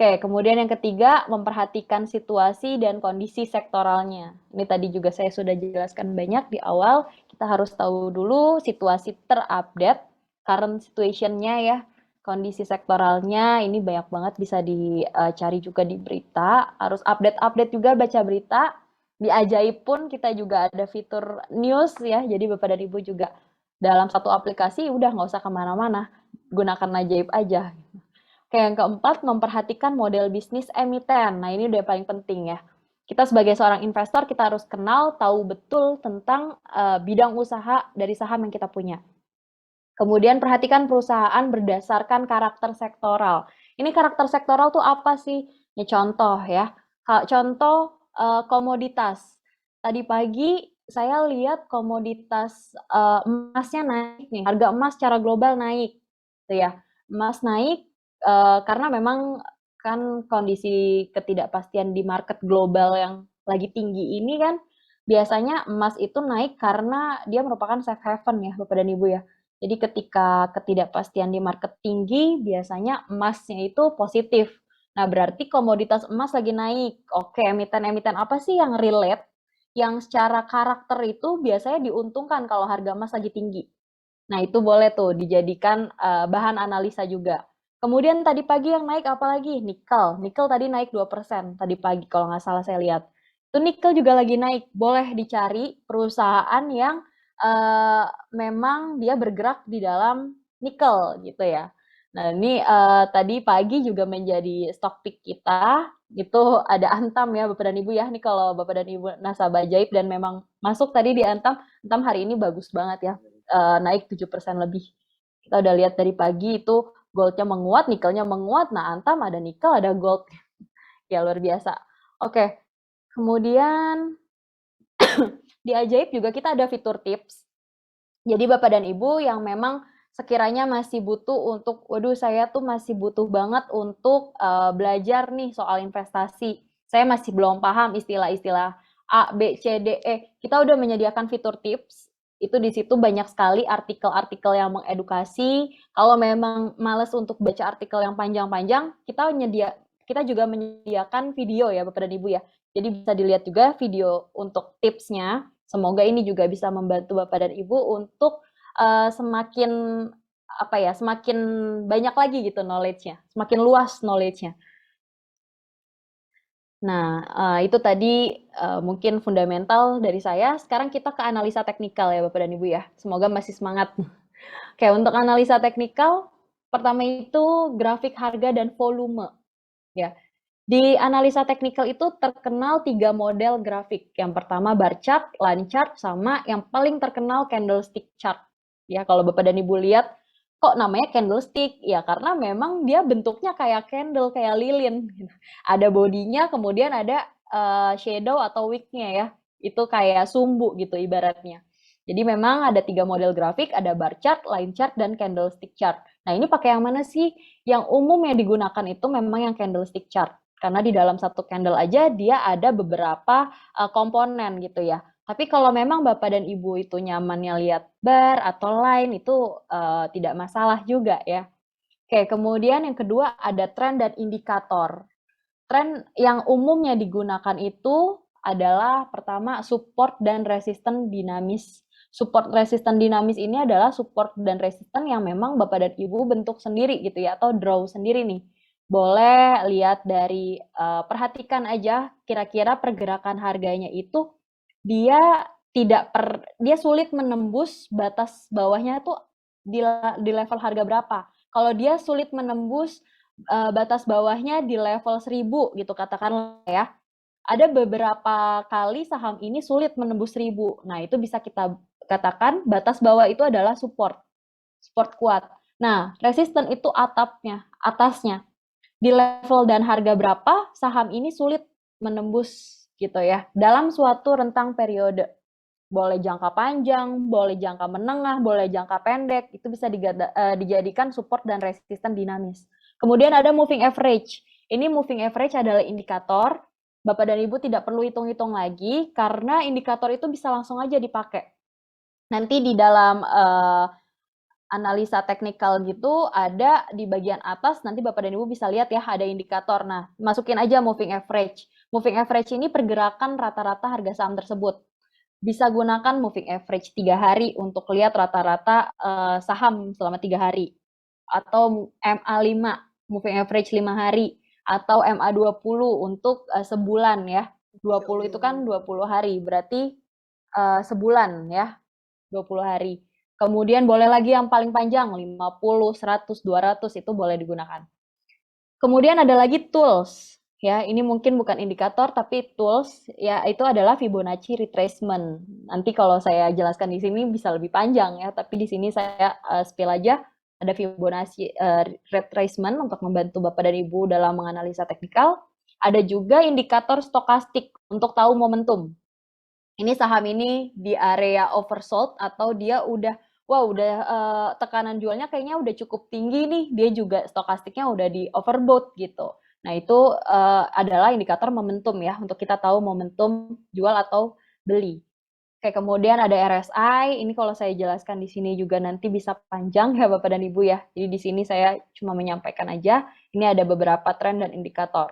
Oke, kemudian yang ketiga, memperhatikan situasi dan kondisi sektoralnya. Ini tadi juga saya sudah jelaskan banyak di awal, kita harus tahu dulu situasi terupdate, current situation-nya ya, kondisi sektoralnya, ini banyak banget bisa dicari juga di berita, harus update-update juga baca berita, di Ajaib pun kita juga ada fitur news ya, jadi Bapak dan Ibu juga dalam satu aplikasi udah nggak usah kemana-mana, gunakan Ajaib aja. Oke, yang keempat, memperhatikan model bisnis emiten. Nah, ini udah paling penting ya. Kita sebagai seorang investor, kita harus kenal, tahu betul tentang bidang usaha dari saham yang kita punya. Kemudian perhatikan perusahaan berdasarkan karakter sektoral. Ini karakter sektoral tuh apa sih? Ini contoh ya. Contoh komoditas. Tadi pagi saya lihat komoditas emasnya naik nih. Harga emas secara global naik. Tuh ya. Emas naik karena memang kan kondisi ketidakpastian di market global yang lagi tinggi ini kan biasanya emas itu naik karena dia merupakan safe haven ya Bapak dan Ibu ya. Jadi ketika ketidakpastian di market tinggi, biasanya emasnya itu positif. Nah, berarti komoditas emas lagi naik. Oke, emiten-emiten apa sih yang relate, yang secara karakter itu biasanya diuntungkan kalau harga emas lagi tinggi. Nah, itu boleh tuh dijadikan bahan analisa juga. Kemudian tadi pagi yang naik apa lagi? Nikel. Nikel tadi naik 2% tadi pagi kalau nggak salah saya lihat. Itu nikel juga lagi naik. Boleh dicari perusahaan yang memang dia bergerak di dalam nikel gitu ya. Nah, ini tadi pagi juga menjadi stock pick kita. Itu ada Antam ya Bapak dan Ibu ya. Ini kalau Bapak dan Ibu nasabah Ajaib dan memang masuk tadi di Antam, Antam hari ini bagus banget ya. Naik 7% lebih. Kita udah lihat dari pagi itu goldnya menguat, nikelnya menguat. Nah, Antam ada nikel, ada gold. Ya, luar biasa. Oke, kemudian di Ajaib juga kita ada fitur tips. Jadi Bapak dan Ibu yang memang sekiranya masih butuh untuk, waduh saya tuh masih butuh banget untuk belajar nih soal investasi. Saya masih belum paham istilah-istilah A, B, C, D, E. Kita udah menyediakan fitur tips. Itu di situ banyak sekali artikel-artikel yang mengedukasi. Kalau memang males untuk baca artikel yang panjang-panjang, kita juga menyediakan video ya Bapak dan Ibu ya. Jadi bisa dilihat juga video untuk tipsnya. Semoga ini juga bisa membantu Bapak dan Ibu untuk semakin apa ya, semakin banyak lagi gitu knowledge-nya, semakin luas knowledge-nya. Nah, itu tadi mungkin fundamental dari saya. Sekarang kita ke analisa teknikal ya Bapak dan Ibu ya. Semoga masih semangat. Oke, untuk analisa teknikal, pertama itu grafik harga dan volume. Ya, di analisa teknikal itu terkenal 3 model grafik. Yang pertama bar chart, line chart, sama yang paling terkenal candlestick chart. Ya, kalau Bapak dan Ibu lihat, kok namanya candlestick? Ya, karena memang dia bentuknya kayak candle, kayak lilin. Ada bodinya, kemudian ada shadow atau wick-nya ya. Itu kayak sumbu gitu ibaratnya. Jadi memang ada 3 model grafik, ada bar chart, line chart, dan candlestick chart. Nah, ini pakai yang mana sih? Yang umum yang digunakan itu memang yang candlestick chart. Karena di dalam satu candle aja dia ada beberapa komponen gitu ya. Tapi kalau memang Bapak dan Ibu itu nyamannya lihat bar atau line itu tidak masalah juga ya. Oke, kemudian yang kedua ada tren dan indikator. Tren yang umumnya digunakan itu adalah pertama support dan resisten dinamis. Support resisten dinamis ini adalah support dan resisten yang memang Bapak dan Ibu bentuk sendiri gitu ya atau draw sendiri nih. Boleh lihat dari perhatikan aja kira-kira pergerakan harganya itu dia dia sulit menembus batas bawahnya tuh di level harga berapa. Kalau dia sulit menembus batas bawahnya di level 1000 gitu katakanlah ya. Ada beberapa kali saham ini sulit menembus 1000. Nah, itu bisa kita katakan batas bawah itu adalah support. Support kuat. Nah, resisten itu atapnya, atasnya. Di level dan harga berapa saham ini sulit menembus gitu ya. Dalam suatu rentang periode. Boleh jangka panjang, boleh jangka menengah, boleh jangka pendek, itu bisa dijadikan support dan resisten dinamis. Kemudian ada moving average. Ini moving average adalah indikator. Bapak dan Ibu tidak perlu hitung-hitung lagi karena indikator itu bisa langsung aja dipakai. Nanti di dalam analisa teknikal gitu ada di bagian atas, nanti Bapak dan Ibu bisa lihat ya ada indikator. Nah, masukin aja moving average. Moving average ini pergerakan rata-rata harga saham tersebut. Bisa gunakan moving average 3 hari untuk lihat rata-rata saham selama 3 hari. Atau MA5, moving average 5 hari. Atau MA20 untuk sebulan ya. 20 itu kan 20 hari, berarti sebulan ya, 20 hari. Kemudian boleh lagi yang paling panjang, 50, 100, 200 itu boleh digunakan. Kemudian ada lagi tools. Ya, ini mungkin bukan indikator tapi tools ya itu adalah Fibonacci retracement. Nanti kalau saya jelaskan di sini bisa lebih panjang ya, tapi di sini saya spill aja ada Fibonacci retracement untuk membantu Bapak dan Ibu dalam menganalisa teknikal. Ada juga indikator stokastik untuk tahu momentum. Ini saham ini di area oversold atau dia udah tekanan jualnya kayaknya udah cukup tinggi nih, dia juga stokastiknya udah di overbought gitu. Nah itu adalah indikator momentum ya, untuk kita tahu momentum jual atau beli. Oke, kemudian ada RSI, ini kalau saya jelaskan di sini juga nanti bisa panjang ya Bapak dan Ibu ya. Jadi di sini saya cuma menyampaikan aja, ini ada beberapa tren dan indikator.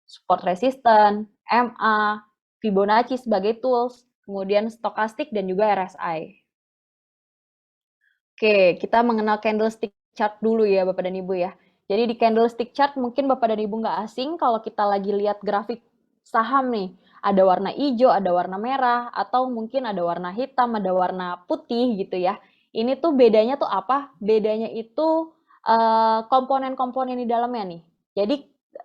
Support resistance, MA, Fibonacci sebagai tools, kemudian stokastik dan juga RSI. Oke, kita mengenal candlestick chart dulu ya Bapak dan Ibu ya. Jadi di candlestick chart mungkin Bapak dan Ibu nggak asing kalau kita lagi lihat grafik saham nih. Ada warna hijau, ada warna merah, atau mungkin ada warna hitam, ada warna putih gitu ya. Ini tuh bedanya tuh apa? Bedanya itu komponen-komponen di dalamnya nih. Jadi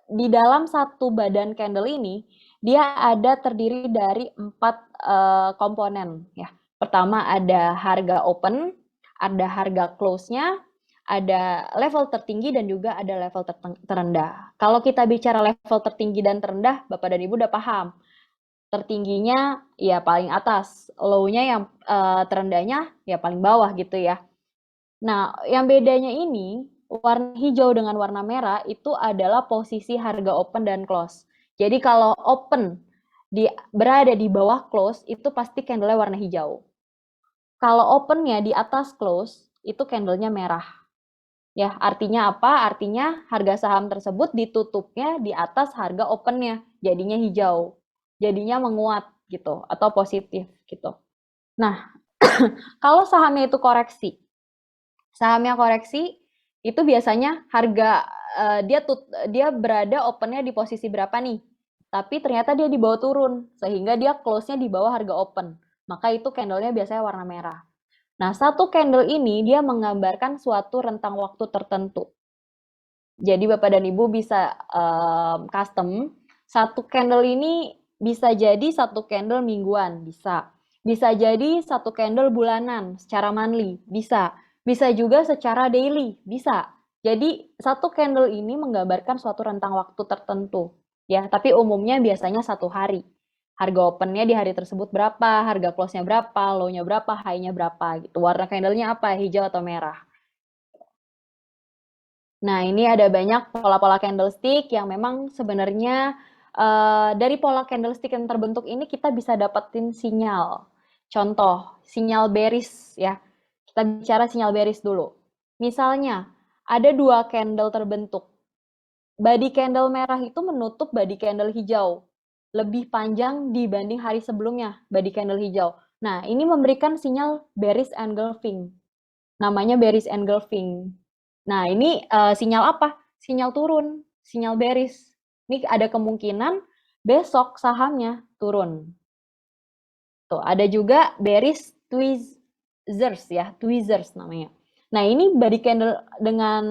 di dalam satu badan candle ini, dia ada terdiri dari 4 komponen ya. Pertama ada harga open, ada harga close-nya, ada level tertinggi dan juga ada level terendah. Kalau kita bicara level tertinggi dan terendah, Bapak dan Ibu udah paham. Tertingginya ya paling atas, low-nya yang terendahnya ya paling bawah gitu ya. Nah, yang bedanya ini, warna hijau dengan warna merah itu adalah posisi harga open dan close. Jadi kalau open berada di bawah close, itu pasti candle-nya warna hijau. Kalau opennya di atas close, itu candlenya merah. Ya, artinya apa? Artinya harga saham tersebut ditutupnya di atas harga opennya, jadinya hijau. Jadinya menguat gitu, atau positif gitu. Nah, kalau sahamnya itu koreksi, sahamnya koreksi, itu biasanya harga dia berada opennya di posisi berapa nih? Tapi ternyata dia dibawa turun, sehingga dia close-nya di bawah harga open. Maka itu candlenya biasanya warna merah. Nah, satu candle ini dia menggambarkan suatu rentang waktu tertentu. Jadi Bapak dan Ibu bisa custom, satu candle ini bisa jadi satu candle mingguan, bisa. Bisa jadi satu candle bulanan secara monthly, bisa. Bisa juga secara daily, bisa. Jadi satu candle ini menggambarkan suatu rentang waktu tertentu. Ya, tapi umumnya biasanya 1 hari. Harga opennya di hari tersebut berapa, harga close-nya berapa, low-nya berapa, high-nya berapa gitu. Warna candle-nya apa, hijau atau merah. Nah, ini ada banyak pola-pola candlestick yang memang sebenarnya dari pola candlestick yang terbentuk ini kita bisa dapetin sinyal. Contoh, sinyal bearish ya. Kita bicara sinyal bearish dulu. Misalnya, ada 2 candle terbentuk. Body candle merah itu menutup body candle hijau. Lebih panjang dibanding hari sebelumnya, body candle hijau. Nah, ini memberikan sinyal bearish engulfing. Namanya bearish engulfing. Nah, ini sinyal apa? Sinyal turun, sinyal bearish. Ini ada kemungkinan besok sahamnya turun. Tuh, ada juga bearish tweezers ya, tweezers namanya. Nah, ini body candle dengan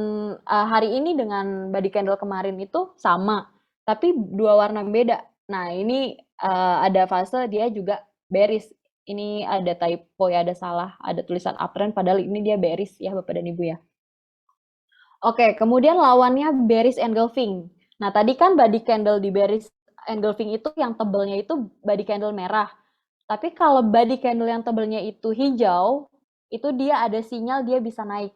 hari ini dengan body candle kemarin itu sama, tapi 2 warna beda. Nah, ini ada fase dia juga bearish. Ini ada typo ya, ada salah, ada tulisan uptrend padahal ini dia bearish ya Bapak dan Ibu ya. Oke, kemudian lawannya bearish engulfing. Nah, tadi kan body candle di bearish engulfing itu yang tebelnya itu body candle merah. Tapi kalau body candle yang tebelnya itu hijau, itu dia ada sinyal dia bisa naik.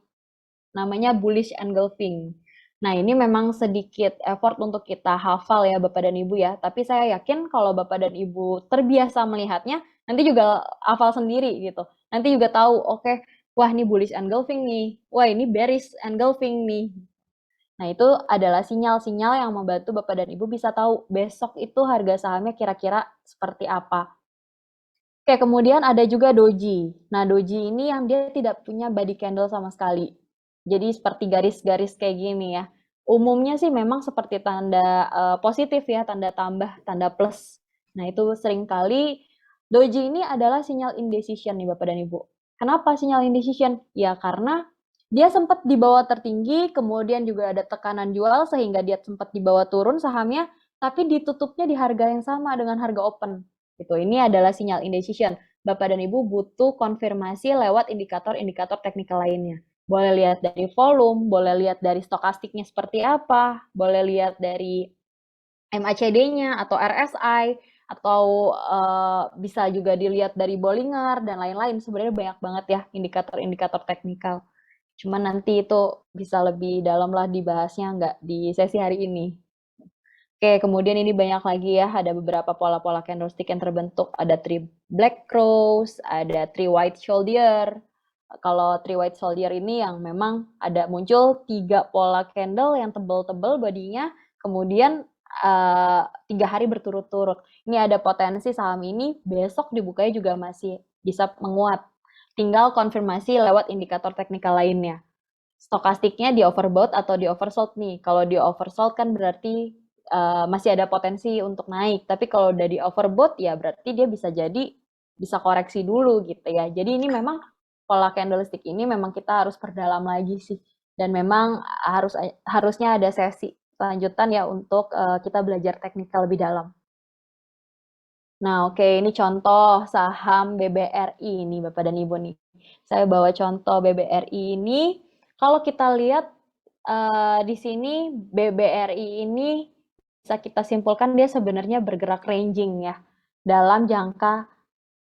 Namanya bullish engulfing. Nah, ini memang sedikit effort untuk kita hafal ya Bapak dan Ibu ya. Tapi saya yakin kalau Bapak dan Ibu terbiasa melihatnya, nanti juga hafal sendiri gitu. Nanti juga tahu, oke, wah ini bullish engulfing nih, wah ini bearish engulfing nih. Nah, itu adalah sinyal-sinyal yang membantu Bapak dan Ibu bisa tahu besok itu harga sahamnya kira-kira seperti apa. Oke, kemudian ada juga doji. Nah, doji ini yang dia tidak punya body candle sama sekali. Jadi seperti garis-garis kayak gini ya. Umumnya sih memang seperti tanda positif ya, tanda tambah, tanda plus. Nah, itu seringkali doji ini adalah sinyal indecision nih Bapak dan Ibu. Kenapa sinyal indecision? Ya karena dia sempat di bawah tertinggi, kemudian juga ada tekanan jual sehingga dia sempat dibawa turun sahamnya, tapi ditutupnya di harga yang sama dengan harga open. Gitu. Ini adalah sinyal indecision. Bapak dan Ibu butuh konfirmasi lewat indikator-indikator teknikal lainnya. Boleh lihat dari volume, boleh lihat dari stokastiknya seperti apa, boleh lihat dari MACD-nya atau RSI, atau bisa juga dilihat dari Bollinger dan lain-lain. Sebenarnya banyak banget ya indikator-indikator teknikal. Cuman nanti itu bisa lebih dalam lah dibahasnya, nggak di sesi hari ini. Oke, kemudian ini banyak lagi ya, ada beberapa pola-pola candlestick yang terbentuk. Ada three black cross, ada three white shoulder. Kalau three white shoulder ini yang memang ada muncul 3 pola candle yang tebal-tebal bodinya, kemudian 3 hari berturut-turut. Ini ada potensi saham ini besok dibukanya juga masih bisa menguat. Tinggal konfirmasi lewat indikator teknikal lainnya. Stokastiknya di overbought atau di oversold nih. Kalau di oversold kan berarti masih ada potensi untuk naik. Tapi kalau udah di overbought ya berarti dia bisa jadi bisa koreksi dulu gitu ya. Jadi ini memang pola candlestick ini memang kita harus perdalam lagi sih. Dan memang harusnya ada sesi lanjutan ya untuk kita belajar teknikal lebih dalam. Nah, oke, ini contoh saham BBRI nih Bapak dan Ibu nih. Saya bawa contoh BBRI ini. Kalau kita lihat di sini BBRI ini bisa kita simpulkan dia sebenarnya bergerak ranging ya dalam jangka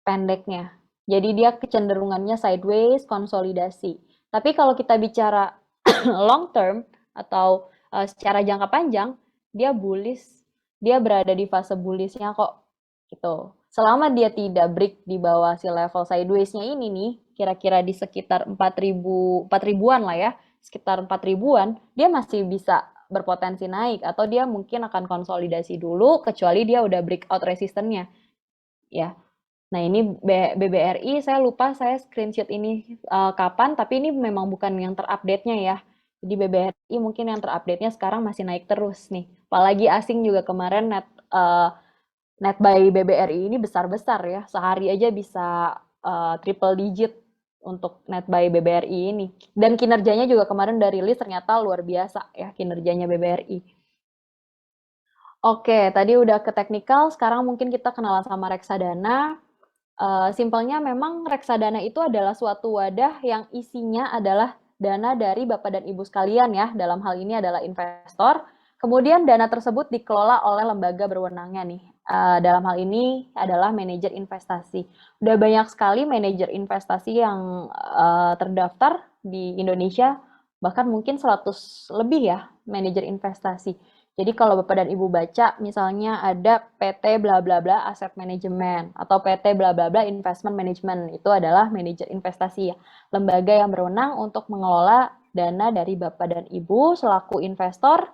pendeknya. Jadi dia kecenderungannya sideways, konsolidasi. Tapi kalau kita bicara long term atau secara jangka panjang, dia bullish, dia berada di fase bullishnya kok gitu. Selama dia tidak break di bawah si level sideways-nya ini nih, kira-kira di sekitar 4.000-an lah ya, sekitar 4.000-an, dia masih bisa berpotensi naik atau dia mungkin akan konsolidasi dulu kecuali dia udah breakout resistennya ya. Nah, ini BBRI saya lupa saya screenshot ini kapan, tapi ini memang bukan yang terupdate-nya ya. Jadi BBRI mungkin yang terupdate-nya sekarang masih naik terus nih. Apalagi asing juga kemarin net buy BBRI ini besar-besar ya. Sehari aja bisa triple digit untuk net buy BBRI ini. Dan kinerjanya juga kemarin dari rilis ternyata luar biasa ya kinerjanya BBRI. Oke, tadi udah ke teknikal, sekarang mungkin kita kenalan sama reksadana. Simpelnya memang reksadana itu adalah suatu wadah yang isinya adalah dana dari Bapak dan Ibu sekalian ya, dalam hal ini adalah investor. Kemudian dana tersebut dikelola oleh lembaga berwenangnya nih. Dalam hal ini adalah manajer investasi. Udah banyak sekali manajer investasi yang terdaftar di Indonesia, bahkan mungkin 100 lebih ya manajer investasi. Jadi kalau Bapak dan Ibu baca, misalnya ada PT bla bla bla Asset Management atau PT bla bla bla Investment Management, itu adalah manajer investasi ya, lembaga yang berwenang untuk mengelola dana dari Bapak dan Ibu selaku investor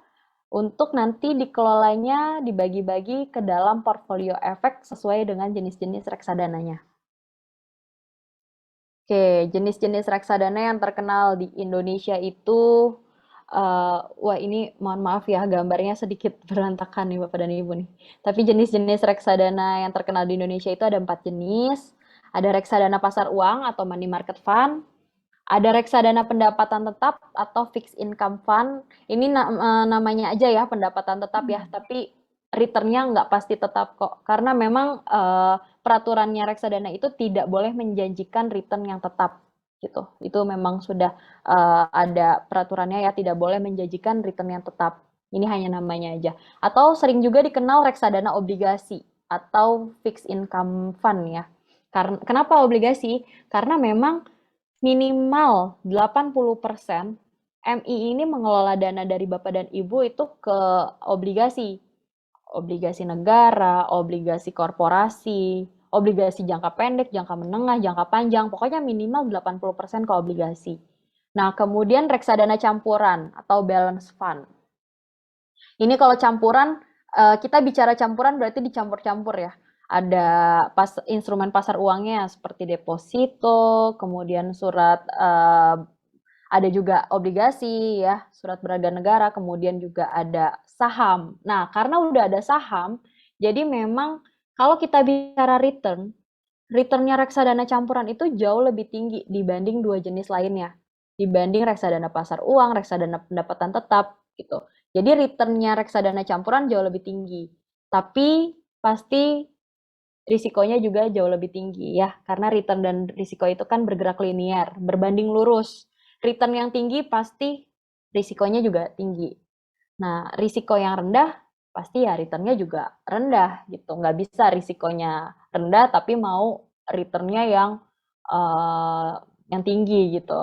untuk nanti dikelolanya dibagi-bagi ke dalam portfolio efek sesuai dengan jenis-jenis reksadananya. Oke, jenis-jenis reksadana yang terkenal di Indonesia itu wah ini mohon maaf ya gambarnya sedikit berantakan nih Bapak dan Ibu nih. Tapi jenis-jenis reksadana yang terkenal di Indonesia itu ada 4 jenis. Ada reksadana pasar uang atau money market fund, ada reksadana pendapatan tetap atau fixed income fund. Ini namanya aja ya pendapatan tetap ya, tapi returnnya nggak pasti tetap kok. Karena memang peraturannya reksadana itu tidak boleh menjanjikan return yang tetap gitu. Itu memang sudah ada peraturannya ya, tidak boleh menjanjikan return yang tetap. Ini hanya namanya aja. Atau sering juga dikenal reksadana obligasi atau fixed income fund ya. Karena kenapa obligasi? Karena memang minimal 80% MI ini mengelola dana dari Bapak dan Ibu itu ke obligasi. Obligasi negara, obligasi korporasi, obligasi jangka pendek, jangka menengah, jangka panjang, pokoknya minimal 80% ke obligasi. Nah, kemudian reksadana campuran atau balance fund. Ini kalau campuran, kita bicara campuran berarti dicampur-campur ya. Ada instrumen pasar uangnya seperti deposito, kemudian surat, ada juga obligasi ya, surat berharga negara, kemudian juga ada saham. Nah, karena udah ada saham, jadi memang kalau kita bicara returnnya reksadana campuran itu jauh lebih tinggi dibanding dua jenis lainnya. Dibanding reksadana pasar uang, reksadana pendapatan tetap gitu. Jadi returnnya reksadana campuran jauh lebih tinggi. Tapi pasti risikonya juga jauh lebih tinggi ya, karena return dan risiko itu kan bergerak linear, berbanding lurus. Return yang tinggi pasti risikonya juga tinggi. Nah, risiko yang rendah pasti ya returnnya juga rendah gitu. Nggak bisa risikonya rendah tapi mau returnnya yang tinggi gitu.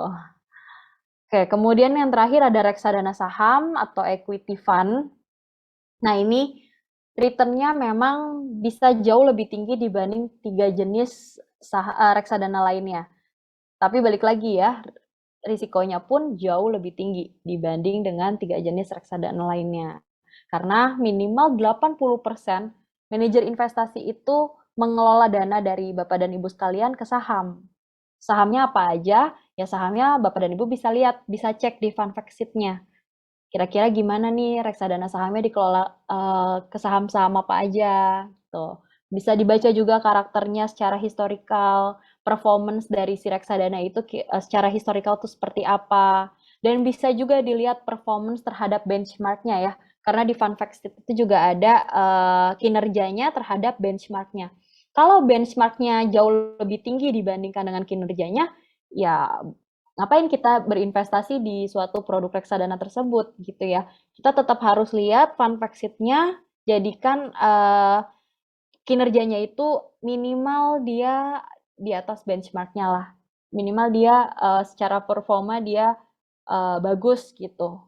Oke, kemudian yang terakhir ada reksadana saham atau equity fund. Nah, ini returnnya memang bisa jauh lebih tinggi dibanding 3 jenis reksadana lainnya. Tapi balik lagi ya, risikonya pun jauh lebih tinggi dibanding dengan 3 jenis reksadana lainnya. Karena minimal 80% manajer investasi itu mengelola dana dari Bapak dan Ibu sekalian ke saham. Sahamnya apa aja? Ya sahamnya Bapak dan Ibu bisa lihat, bisa cek di fund fact sheet-nya. Kira-kira gimana nih reksadana sahamnya dikelola ke saham-saham apa aja gitu. Bisa dibaca juga karakternya secara historikal, performance dari si reksadana itu secara historikal tuh seperti apa. Dan bisa juga dilihat performance terhadap benchmarknya ya. Karena di fund fact sheet itu juga ada kinerjanya terhadap benchmarknya. Kalau benchmarknya jauh lebih tinggi dibandingkan dengan kinerjanya, ya ngapain kita berinvestasi di suatu produk reksadana tersebut gitu ya. Kita tetap harus lihat fund fact sheet-nya, jadikan kinerjanya itu minimal dia di atas benchmark-nya lah. Minimal dia secara performa dia bagus gitu.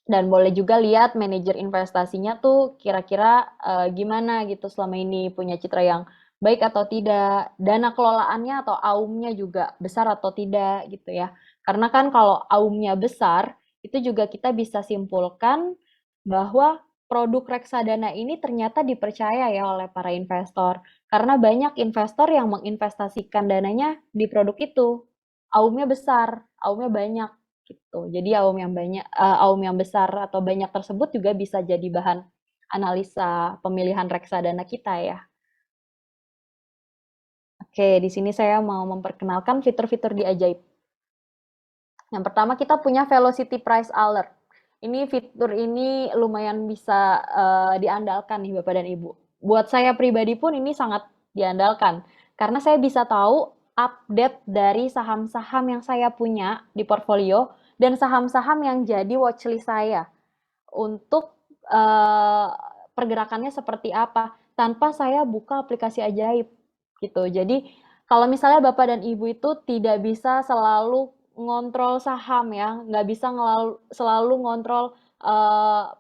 Dan boleh juga lihat manajer investasinya tuh kira-kira gimana gitu selama ini, punya citra yang baik atau tidak, dana kelolaannya atau AUM-nya juga besar atau tidak gitu ya. Karena kan kalau AUM-nya besar, itu juga kita bisa simpulkan bahwa produk reksadana ini ternyata dipercaya ya oleh para investor. Karena banyak investor yang menginvestasikan dananya di produk itu. AUM-nya besar, AUM-nya banyak gitu. Jadi AUM yang besar atau banyak tersebut juga bisa jadi bahan analisa pemilihan reksadana kita ya. Oke, di sini saya mau memperkenalkan fitur-fitur di Ajaib. Yang pertama kita punya Velocity Price Alert. Ini fitur ini lumayan bisa diandalkan nih Bapak dan Ibu. Buat saya pribadi pun ini sangat diandalkan karena saya bisa tahu update dari saham-saham yang saya punya di portfolio dan saham-saham yang jadi watchlist saya untuk pergerakannya seperti apa tanpa saya buka aplikasi Ajaib gitu. Jadi kalau misalnya Bapak dan Ibu itu tidak bisa selalu ngontrol saham ya, nggak bisa selalu ngontrol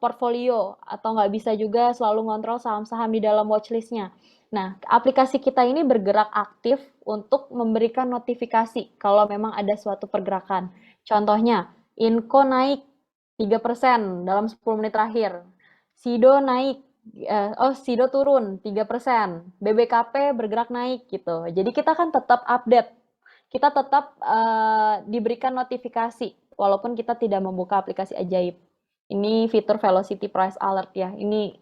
portfolio atau nggak bisa juga selalu ngontrol saham-saham di dalam watchlist-nya. Nah, aplikasi kita ini bergerak aktif untuk memberikan notifikasi kalau memang ada suatu pergerakan. Contohnya, Inco naik 3% dalam 10 menit terakhir. Sido naik, Sido turun 3%. BBKP bergerak naik gitu. Jadi kita kan tetap update. Kita tetap diberikan notifikasi walaupun kita tidak membuka aplikasi Ajaib. Ini fitur Velocity Price Alert ya. Ini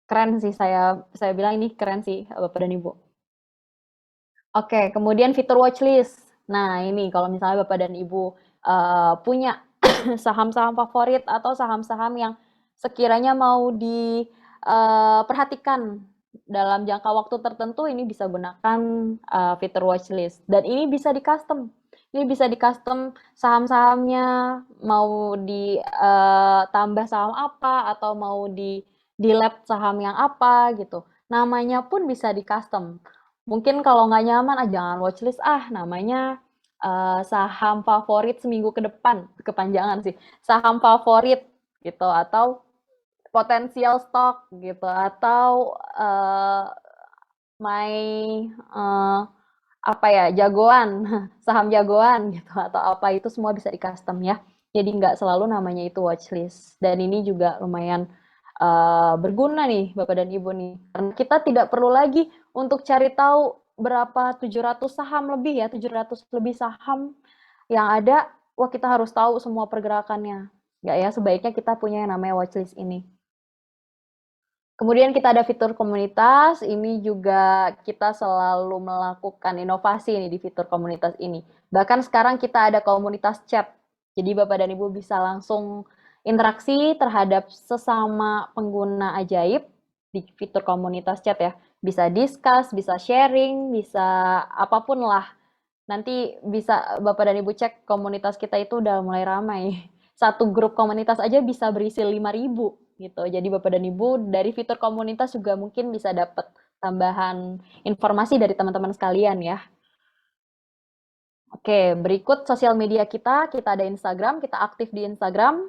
keren sih, saya bilang ini keren sih Bapak dan Ibu. Oke, kemudian fitur watchlist. Nah, ini kalau misalnya Bapak dan Ibu punya saham-saham favorit atau saham-saham yang sekiranya mau diperhatikan dalam jangka waktu tertentu, ini bisa gunakan fitur watchlist. Dan ini bisa di-custom. Ini bisa di-custom saham-sahamnya, mau ditambah saham apa, atau mau di-delete saham yang apa gitu. Namanya pun bisa di-custom. Mungkin kalau nggak nyaman, jangan watchlist, namanya saham favorit seminggu ke depan, kepanjangan sih, saham favorit gitu, atau potensial stok gitu, atau my eh, apa ya, jagoan, saham jagoan gitu atau apa itu semua bisa di-custom ya. Jadi nggak selalu namanya itu watchlist. Dan ini juga lumayan berguna nih Bapak dan Ibu nih. Karena kita tidak perlu lagi untuk cari tahu berapa 700 saham lebih ya, 700 lebih saham yang ada. Wah, kita harus tahu semua pergerakannya. Nggak ya, sebaiknya kita punya yang namanya watchlist ini. Kemudian kita ada fitur komunitas, ini juga kita selalu melakukan inovasi nih di fitur komunitas ini. Bahkan sekarang kita ada komunitas chat. Jadi Bapak dan Ibu bisa langsung interaksi terhadap sesama pengguna ajaib di fitur komunitas chat ya. Bisa discuss, bisa sharing, bisa apapun lah. Nanti bisa Bapak dan Ibu cek komunitas kita itu udah mulai ramai. Satu grup komunitas aja bisa berisi 5.000 gitu. Jadi Bapak dan Ibu dari fitur komunitas juga mungkin bisa dapat tambahan informasi dari teman-teman sekalian ya. Oke, berikut sosial media kita. Kita ada Instagram, kita aktif di Instagram,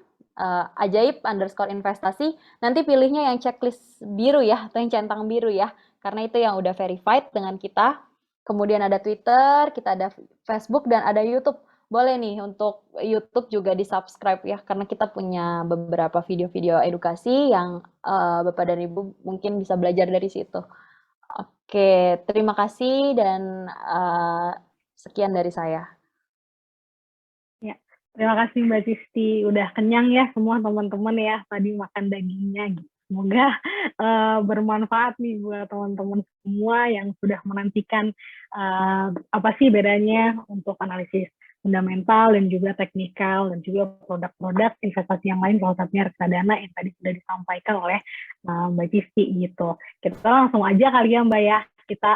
ajaib_investasi. Nanti pilihnya yang checklist biru ya, atau yang centang biru ya. Karena itu yang udah verified dengan kita. Kemudian ada Twitter, kita ada Facebook, dan ada YouTube. Boleh nih untuk YouTube juga di-subscribe ya, karena kita punya beberapa video-video edukasi yang Bapak dan Ibu mungkin bisa belajar dari situ. Oke, terima kasih dan sekian dari saya. Ya, terima kasih Mbak Cisti. Udah kenyang ya semua teman-teman ya tadi makan dagingnya. Gitu. Semoga bermanfaat nih buat teman-teman semua yang sudah menantikan apa sih bedanya untuk analisis fundamental dan juga teknikal dan juga produk-produk investasi yang lain, salah satunya reksadana yang tadi sudah disampaikan oleh Mbak Cisti gitu. Kita langsung aja kali ya Mbak ya, kita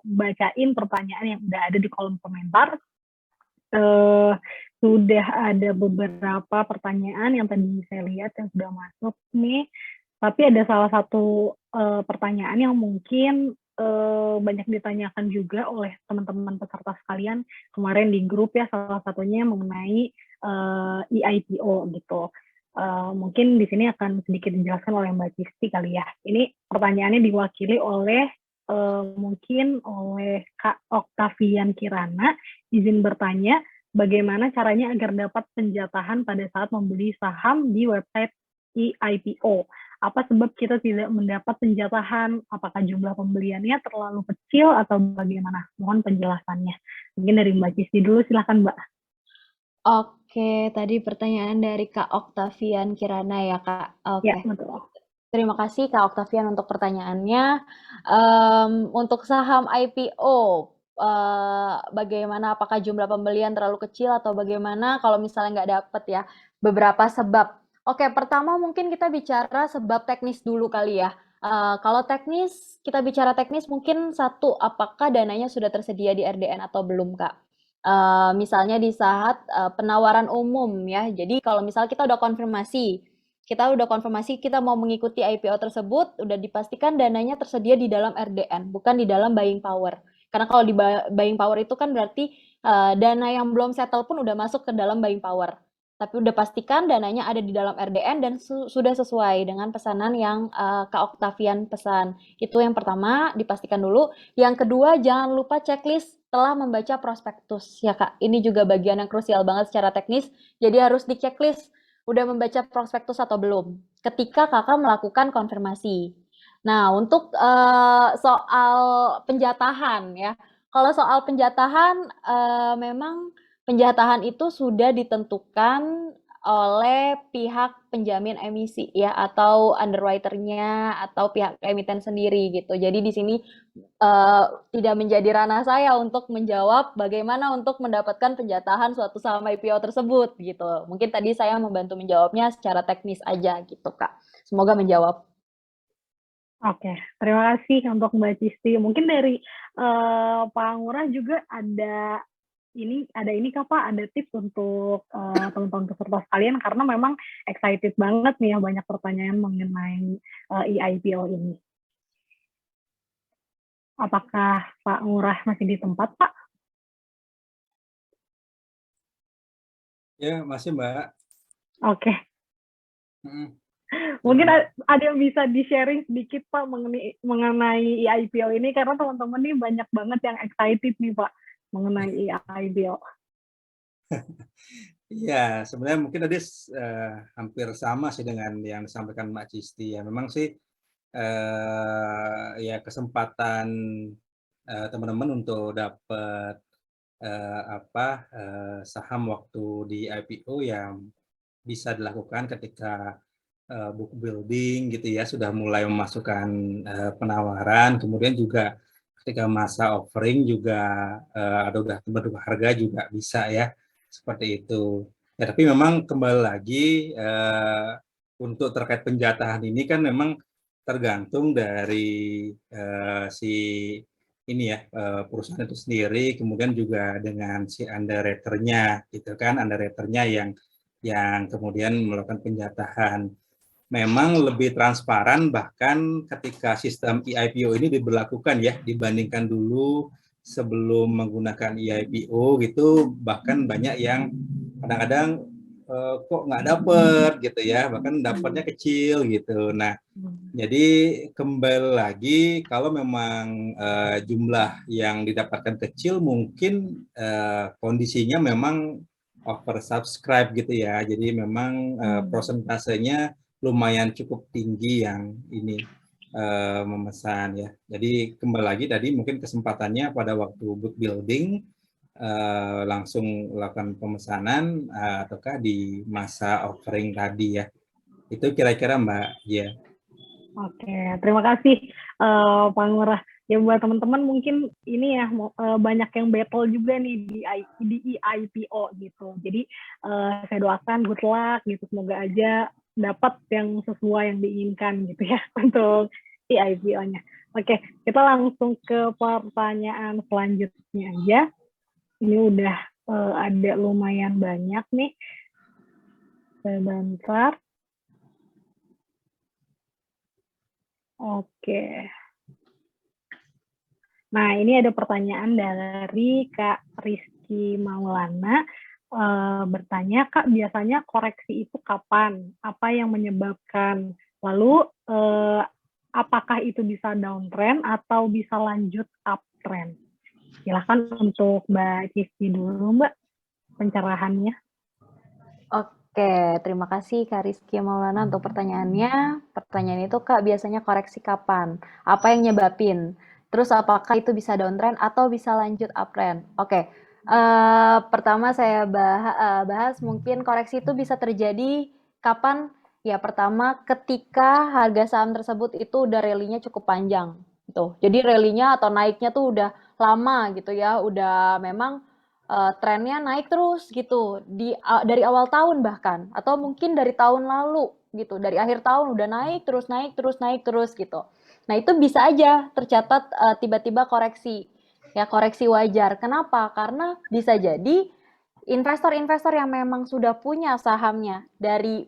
bacain pertanyaan yang udah ada di kolom komentar. Sudah ada beberapa pertanyaan yang tadi saya lihat yang sudah masuk nih, tapi ada salah satu pertanyaan yang mungkin banyak ditanyakan juga oleh teman-teman peserta sekalian kemarin di grup ya, salah satunya mengenai EIPO gitu. Mungkin di sini akan sedikit dijelaskan oleh Mbak Cisti kali ya. Ini pertanyaannya diwakili oleh mungkin oleh Kak Oktavian Kirana. Izin bertanya, bagaimana caranya agar dapat penjatahan pada saat membeli saham di website EIPO? Apa sebab kita tidak mendapat penjatahan? Apakah jumlah pembeliannya terlalu kecil atau bagaimana? Mohon penjelasannya. Mungkin dari Mbak Cisti dulu, silahkan Mbak. Oke, tadi pertanyaan dari Kak Oktavian Kirana ya, Kak. Ya, Oke. betul. Terima kasih Kak Oktavian untuk pertanyaannya. Untuk saham IPO, bagaimana apakah jumlah pembelian terlalu kecil atau bagaimana kalau misalnya nggak dapet ya? Beberapa sebab. Oke, pertama mungkin kita bicara sebab teknis dulu kali ya. Kalau teknis, kita bicara teknis mungkin satu, apakah dananya sudah tersedia di RDN atau belum, Kak? Misalnya di saat penawaran umum ya. Jadi kalau misalnya kita udah konfirmasi kita mau mengikuti IPO tersebut, udah dipastikan dananya tersedia di dalam RDN, bukan di dalam buying power. Karena kalau di buying power itu kan berarti dana yang belum settle pun udah masuk ke dalam buying power. Tapi udah pastikan dananya ada di dalam RDN dan sudah sesuai dengan pesanan yang Kak Oktavian pesan. Itu yang pertama, dipastikan dulu. Yang kedua, jangan lupa checklist telah membaca prospektus ya Kak. Ini juga bagian yang krusial banget secara teknis. Jadi harus di checklist udah membaca prospektus atau belum ketika kakak melakukan konfirmasi. Nah, untuk soal penjatahan ya, kalau soal penjatahan memang penjatahan itu sudah ditentukan oleh pihak penjamin emisi ya atau underwriter-nya atau pihak emiten sendiri gitu. Jadi di sini tidak menjadi ranah saya untuk menjawab bagaimana untuk mendapatkan penjatahan suatu saham IPO tersebut gitu. Mungkin tadi saya membantu menjawabnya secara teknis aja gitu Kak. Semoga menjawab. Oke, terima kasih untuk Mbak Cisti. Mungkin dari Pak Ngurah juga ada ini Kak Pak, ada tips untuk teman-teman peserta sekalian karena memang excited banget nih ya banyak pertanyaan mengenai EIPO ini. Apakah Pak Ngurah masih di tempat Pak? Ya, masih Mbak. Oke. Mungkin ada yang bisa di-sharing sedikit Pak mengenai IPO ini, karena teman-teman nih banyak banget yang excited nih Pak mengenai IPO. Iya, sebenarnya mungkin tadi hampir sama sih dengan yang disampaikan Mbak Cisti ya. Memang sih ya kesempatan teman-teman untuk dapat saham waktu di IPO yang bisa dilakukan ketika book building gitu ya, sudah mulai memasukkan penawaran, kemudian juga ketika masa offering juga ada udah bentuk harga juga bisa ya, seperti itu. Ya, tapi memang kembali lagi untuk terkait penjatahan ini kan memang tergantung dari si ini ya perusahaan itu sendiri, kemudian juga dengan si underwriter-nya gitu kan, underwriter-nya yang kemudian melakukan penjatahan. Memang lebih transparan bahkan ketika sistem IPO ini diberlakukan ya, dibandingkan dulu sebelum menggunakan IPO gitu, bahkan banyak yang kadang-kadang kok nggak dapet gitu ya, bahkan dapatnya kecil gitu. Nah, jadi kembali lagi kalau memang jumlah yang didapatkan kecil, mungkin kondisinya memang oversubscribe gitu ya. Jadi memang prosentasenya lumayan cukup tinggi yang ini memesan ya. Jadi kembali lagi tadi mungkin kesempatannya pada waktu book building langsung melakukan pemesanan ataukah di masa offering tadi ya. Itu kira-kira Mbak Gia. Oke, terima kasih Pak Ngurah. Ya buat teman-teman mungkin ini ya banyak yang battle juga nih di IPO gitu. Jadi saya doakan good luck gitu, semoga aja dapat yang sesuai yang diinginkan gitu ya untuk IPO-nya. Oke, kita langsung ke pertanyaan selanjutnya aja. Ini udah ada lumayan banyak nih. Sebentar. Oke. Nah, ini ada pertanyaan dari Kak Rizky Maulana. Bertanya, Kak, biasanya koreksi itu kapan? Apa yang menyebabkan? Lalu, apakah itu bisa downtrend atau bisa lanjut uptrend? Silahkan untuk Mbak Rizky dulu, Mbak, pencerahannya. Oke, terima kasih Kak Rizky Maulana untuk pertanyaannya. Pertanyaan itu, Kak, biasanya koreksi kapan? Apa yang nyebabin? Terus apakah itu bisa downtrend atau bisa lanjut uptrend? Oke, pertama saya bahas mungkin koreksi itu bisa terjadi kapan? Ya, pertama ketika harga saham tersebut itu udah rally-nya cukup panjang. Gitu. Jadi rally-nya atau naiknya tuh udah lama gitu ya, udah memang trennya naik terus gitu dari awal tahun bahkan atau mungkin dari tahun lalu gitu, dari akhir tahun udah naik terus gitu. Nah, itu bisa aja tercatat tiba-tiba koreksi. Ya, koreksi wajar. Kenapa? Karena bisa jadi investor-investor yang memang sudah punya sahamnya dari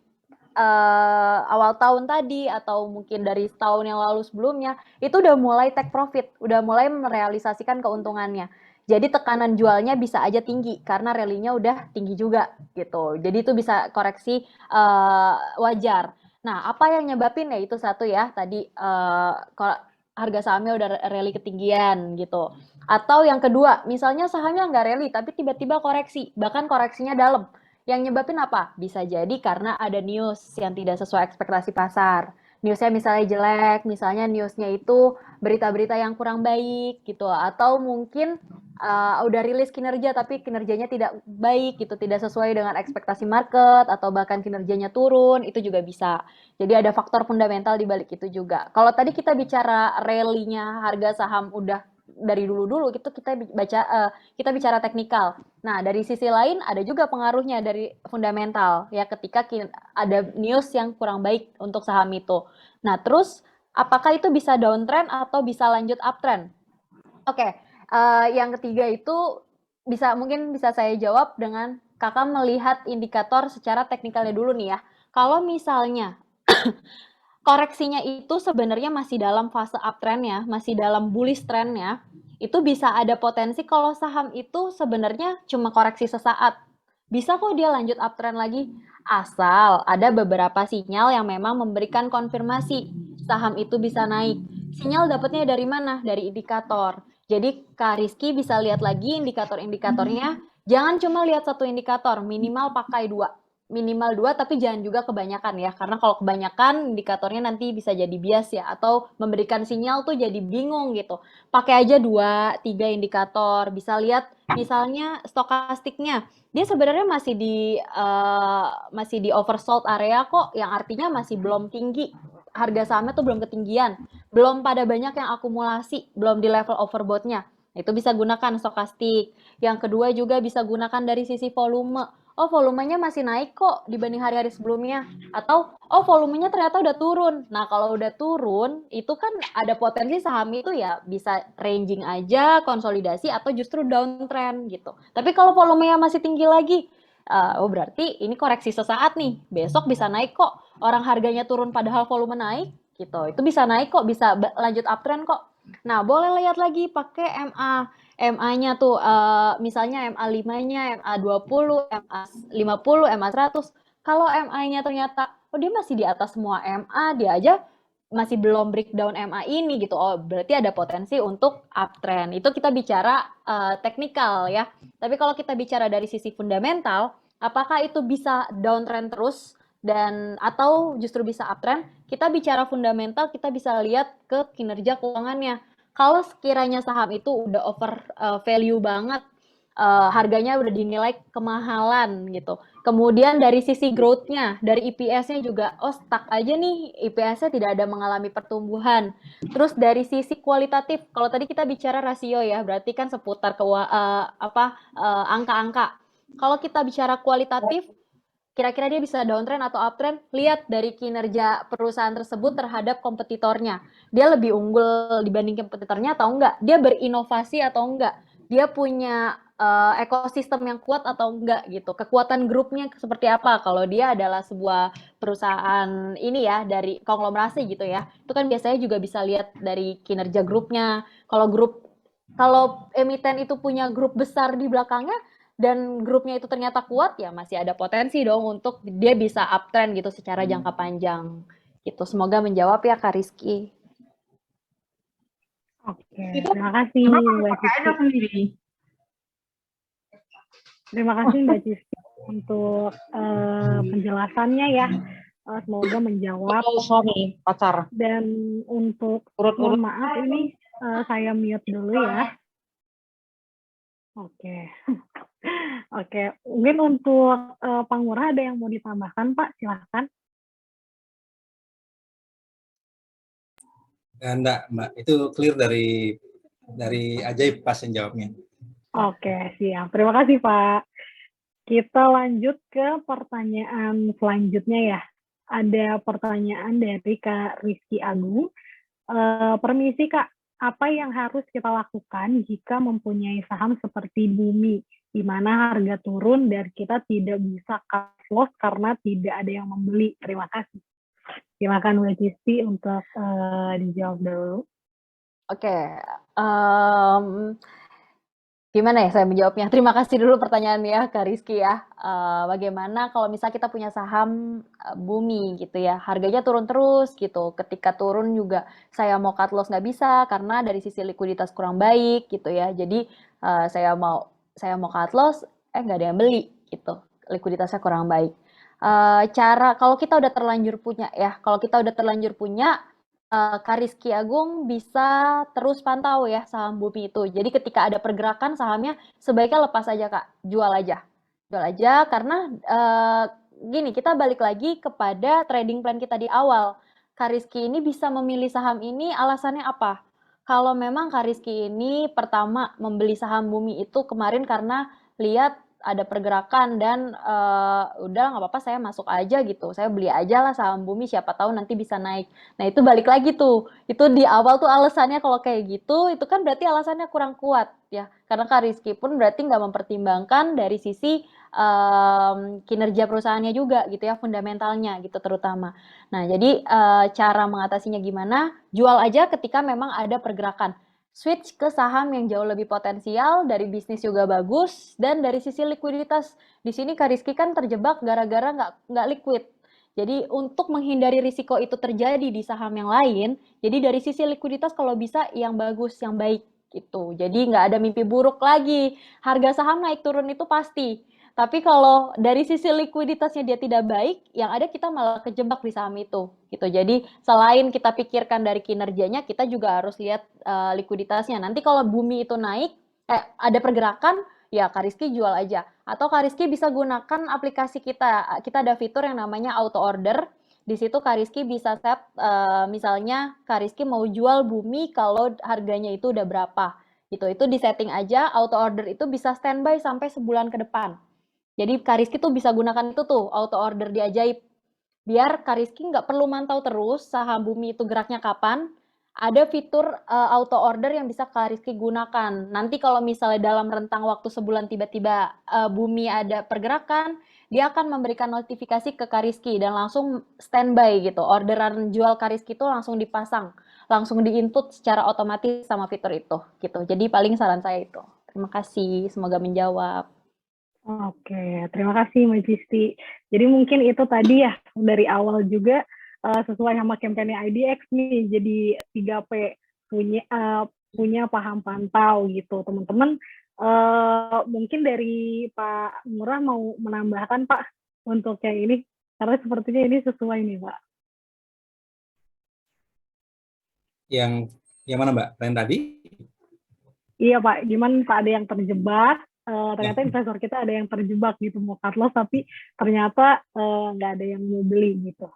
awal tahun tadi atau mungkin dari tahun yang lalu sebelumnya, itu udah mulai take profit, udah mulai merealisasikan keuntungannya. Jadi tekanan jualnya bisa aja tinggi karena rally-nya udah tinggi juga gitu. Jadi itu bisa koreksi wajar. Nah, apa yang nyebabin ya itu satu ya tadi harga sahamnya udah rally ketinggian gitu. Atau yang kedua, misalnya sahamnya nggak rally tapi tiba-tiba koreksi, bahkan koreksinya dalam. Yang nyebabin apa? Bisa jadi karena ada news yang tidak sesuai ekspektasi pasar. Newsnya misalnya jelek, misalnya newsnya itu berita-berita yang kurang baik gitu, atau mungkin udah rilis kinerja tapi kinerjanya tidak baik gitu, tidak sesuai dengan ekspektasi market atau bahkan kinerjanya turun, itu juga bisa. Jadi ada faktor fundamental di balik itu juga. Kalau tadi kita bicara rally-nya harga saham udah dari dulu-dulu itu kita bicara teknikal. Nah, dari sisi lain ada juga pengaruhnya dari fundamental ya ketika ada news yang kurang baik untuk saham itu. Nah, terus apakah itu bisa downtrend atau bisa lanjut uptrend? Oke, yang ketiga itu mungkin bisa saya jawab dengan Kakak melihat indikator secara teknikalnya dulu nih ya. Kalau misalnya koreksinya itu sebenarnya masih dalam fase uptrend-nya, masih dalam bullish trend-nya, itu bisa ada potensi kalau saham itu sebenarnya cuma koreksi sesaat. bisa kok dia lanjut uptrend lagi. Asal ada beberapa sinyal yang memang memberikan konfirmasi saham itu bisa naik. Sinyal dapatnya dari mana? Dari indikator. Jadi Kak Rizky bisa lihat lagi indikator-indikatornya. Jangan cuma lihat satu indikator, minimal pakai dua. Minimal dua, tapi jangan juga kebanyakan ya. Karena kalau kebanyakan indikatornya nanti bisa jadi bias ya. Atau memberikan sinyal tuh jadi bingung gitu. Pakai aja dua, tiga indikator. Bisa lihat misalnya stokastiknya. Dia sebenarnya masih di oversold area kok, yang artinya masih belum tinggi. Harga sahamnya tuh belum ketinggian, belum pada banyak yang akumulasi, belum di level overbought-nya. Itu bisa gunakan stokastik. Yang kedua juga bisa gunakan dari sisi volume. Oh, volumenya masih naik kok dibanding hari-hari sebelumnya. Atau, oh volumenya ternyata udah turun. Nah, kalau udah turun, itu kan ada potensi saham itu ya bisa ranging aja, konsolidasi, atau justru downtrend gitu. Tapi kalau volumenya masih tinggi lagi, oh berarti ini koreksi sesaat nih. Besok bisa naik kok. Orang harganya turun padahal volume naik gitu. Itu bisa naik kok, bisa lanjut uptrend kok. Nah, boleh lihat lagi pakai MA. MA-nya tuh misalnya MA 5-nya, MA 20, MA 50, MA 100. Kalau MA-nya ternyata oh dia masih di atas semua MA, dia aja masih belum breakdown MA ini gitu. Oh, berarti ada potensi untuk uptrend. Itu kita bicara teknikal ya. Tapi kalau kita bicara dari sisi fundamental, apakah itu bisa downtrend terus dan atau justru bisa uptrend? Kita bicara fundamental, kita bisa lihat ke kinerja keuangannya. Kalau sekiranya saham itu udah over value banget, harganya udah dinilai kemahalan gitu. Kemudian dari sisi growth-nya, dari EPS-nya juga, oh stuck aja nih, EPS-nya tidak ada mengalami pertumbuhan. Terus dari sisi kualitatif, kalau tadi kita bicara rasio ya, berarti kan seputar angka-angka. Kalau kita bicara kualitatif, kira-kira dia bisa downtrend atau uptrend, lihat dari kinerja perusahaan tersebut terhadap kompetitornya. Dia lebih unggul dibanding kompetitornya atau enggak? Dia berinovasi atau enggak? Dia punya ekosistem yang kuat atau enggak gitu? Kekuatan grupnya seperti apa? Kalau dia adalah sebuah perusahaan ini ya dari konglomerasi gitu ya, itu kan biasanya juga bisa lihat dari kinerja grupnya. Kalau emiten itu punya grup besar di belakangnya, dan grupnya itu ternyata kuat, ya masih ada potensi dong untuk dia bisa uptrend gitu secara jangka panjang. Gitu. Semoga menjawab ya Kak Rizky. Oke, terima kasih Mbak Cisti. Terima kasih Mbak Cisti untuk penjelasannya ya. Semoga menjawab. Suami pacar. Dan untuk mohon maaf ini saya mute dulu ya. Oke. Oke, mungkin untuk Pak Ngurah ada yang mau ditambahkan Pak, silahkan. Enggak, Mbak. Itu clear dari Ajaib pas yang jawabnya. Oke, siap. Terima kasih, Pak. Kita lanjut ke pertanyaan selanjutnya ya. Ada pertanyaan dari Kak Rizky Agung. Permisi, Kak. Apa yang harus kita lakukan jika mempunyai saham seperti Bumi, di mana harga turun dan kita tidak bisa cut loss karena tidak ada yang membeli? Terima kasih. Silakan Mbak Cisti untuk dijawab dulu. Oke, gimana ya saya menjawabnya? Terima kasih dulu pertanyaannya Kak Rizky ya. Bagaimana kalau misalnya kita punya saham Bumi gitu ya, harganya turun terus gitu. Ketika turun juga saya mau cut loss nggak bisa karena dari sisi likuiditas kurang baik gitu ya. Jadi saya mau cut loss, nggak ada yang beli gitu. Likuiditasnya kurang baik. Kalau kita udah terlanjur punya ya, Kak Rizky Agung bisa terus pantau ya saham Bumi itu. Jadi ketika ada pergerakan sahamnya sebaiknya lepas aja Kak, jual aja karena gini kita balik lagi kepada trading plan kita di awal. Kak Rizky ini bisa memilih saham ini alasannya apa? Kalau memang Kak Rizky ini pertama membeli saham Bumi itu kemarin karena lihat ada pergerakan dan udah nggak apa-apa saya masuk aja gitu. Saya beli aja lah saham Bumi siapa tahu nanti bisa naik. Nah, itu balik lagi tuh. Itu di awal tuh alasannya kalau kayak gitu, itu kan berarti alasannya kurang kuat ya. Karena Kak Rizky pun berarti nggak mempertimbangkan dari sisi kinerja perusahaannya juga gitu ya, fundamentalnya gitu terutama. Nah, jadi cara mengatasinya gimana? Jual aja ketika memang ada pergerakan. switch ke saham yang jauh lebih potensial, dari bisnis juga bagus, dan dari sisi likuiditas. Di sini Kak Rizky kan terjebak gara-gara nggak liquid. Jadi untuk menghindari risiko itu terjadi di saham yang lain, jadi dari sisi likuiditas kalau bisa yang bagus, yang baik gitu. Jadi nggak ada mimpi buruk lagi. Harga saham naik turun itu pasti. Tapi kalau dari sisi likuiditasnya dia tidak baik, yang ada kita malah kejebak di saham itu, gitu. Jadi selain kita pikirkan dari kinerjanya, kita juga harus lihat likuiditasnya. Nanti kalau bumi itu naik, ada pergerakan, ya Kak Rizky jual aja. Atau Kak Rizky bisa gunakan aplikasi kita. Kita ada fitur yang namanya auto order. Di situ Kak Rizky bisa set, misalnya Kak Rizky mau jual bumi kalau harganya itu udah berapa. Gitu. Itu di setting aja, auto order itu bisa standby sampai sebulan ke depan. Jadi Kak Rizky tuh bisa gunakan itu tuh, auto order di Ajaib. Biar Kak Rizky nggak perlu mantau terus saham bumi itu geraknya kapan, ada fitur auto order yang bisa Kak Rizky gunakan. Nanti kalau misalnya dalam rentang waktu sebulan tiba-tiba bumi ada pergerakan, dia akan memberikan notifikasi ke Kak Rizky dan langsung standby gitu. Orderan jual Kak Rizky itu langsung dipasang, langsung di-input secara otomatis sama fitur itu gitu. Jadi paling saran saya itu. Terima kasih, semoga menjawab. Oke, terima kasih Mbak Cisti. Jadi mungkin itu tadi ya dari awal juga sesuai sama kampanye IDX nih, jadi 3P punya paham pantau gitu, teman-teman. Mungkin dari Pak Ngurah mau menambahkan Pak untuk yang ini, karena sepertinya ini sesuai nih Pak. Yang mana Mbak? Plan tadi? Iya Pak, gimana Pak, ada yang terjebak, ternyata investor kita ada yang terjebak gitu, mau cut loss tapi ternyata nggak ada yang mau beli gitu.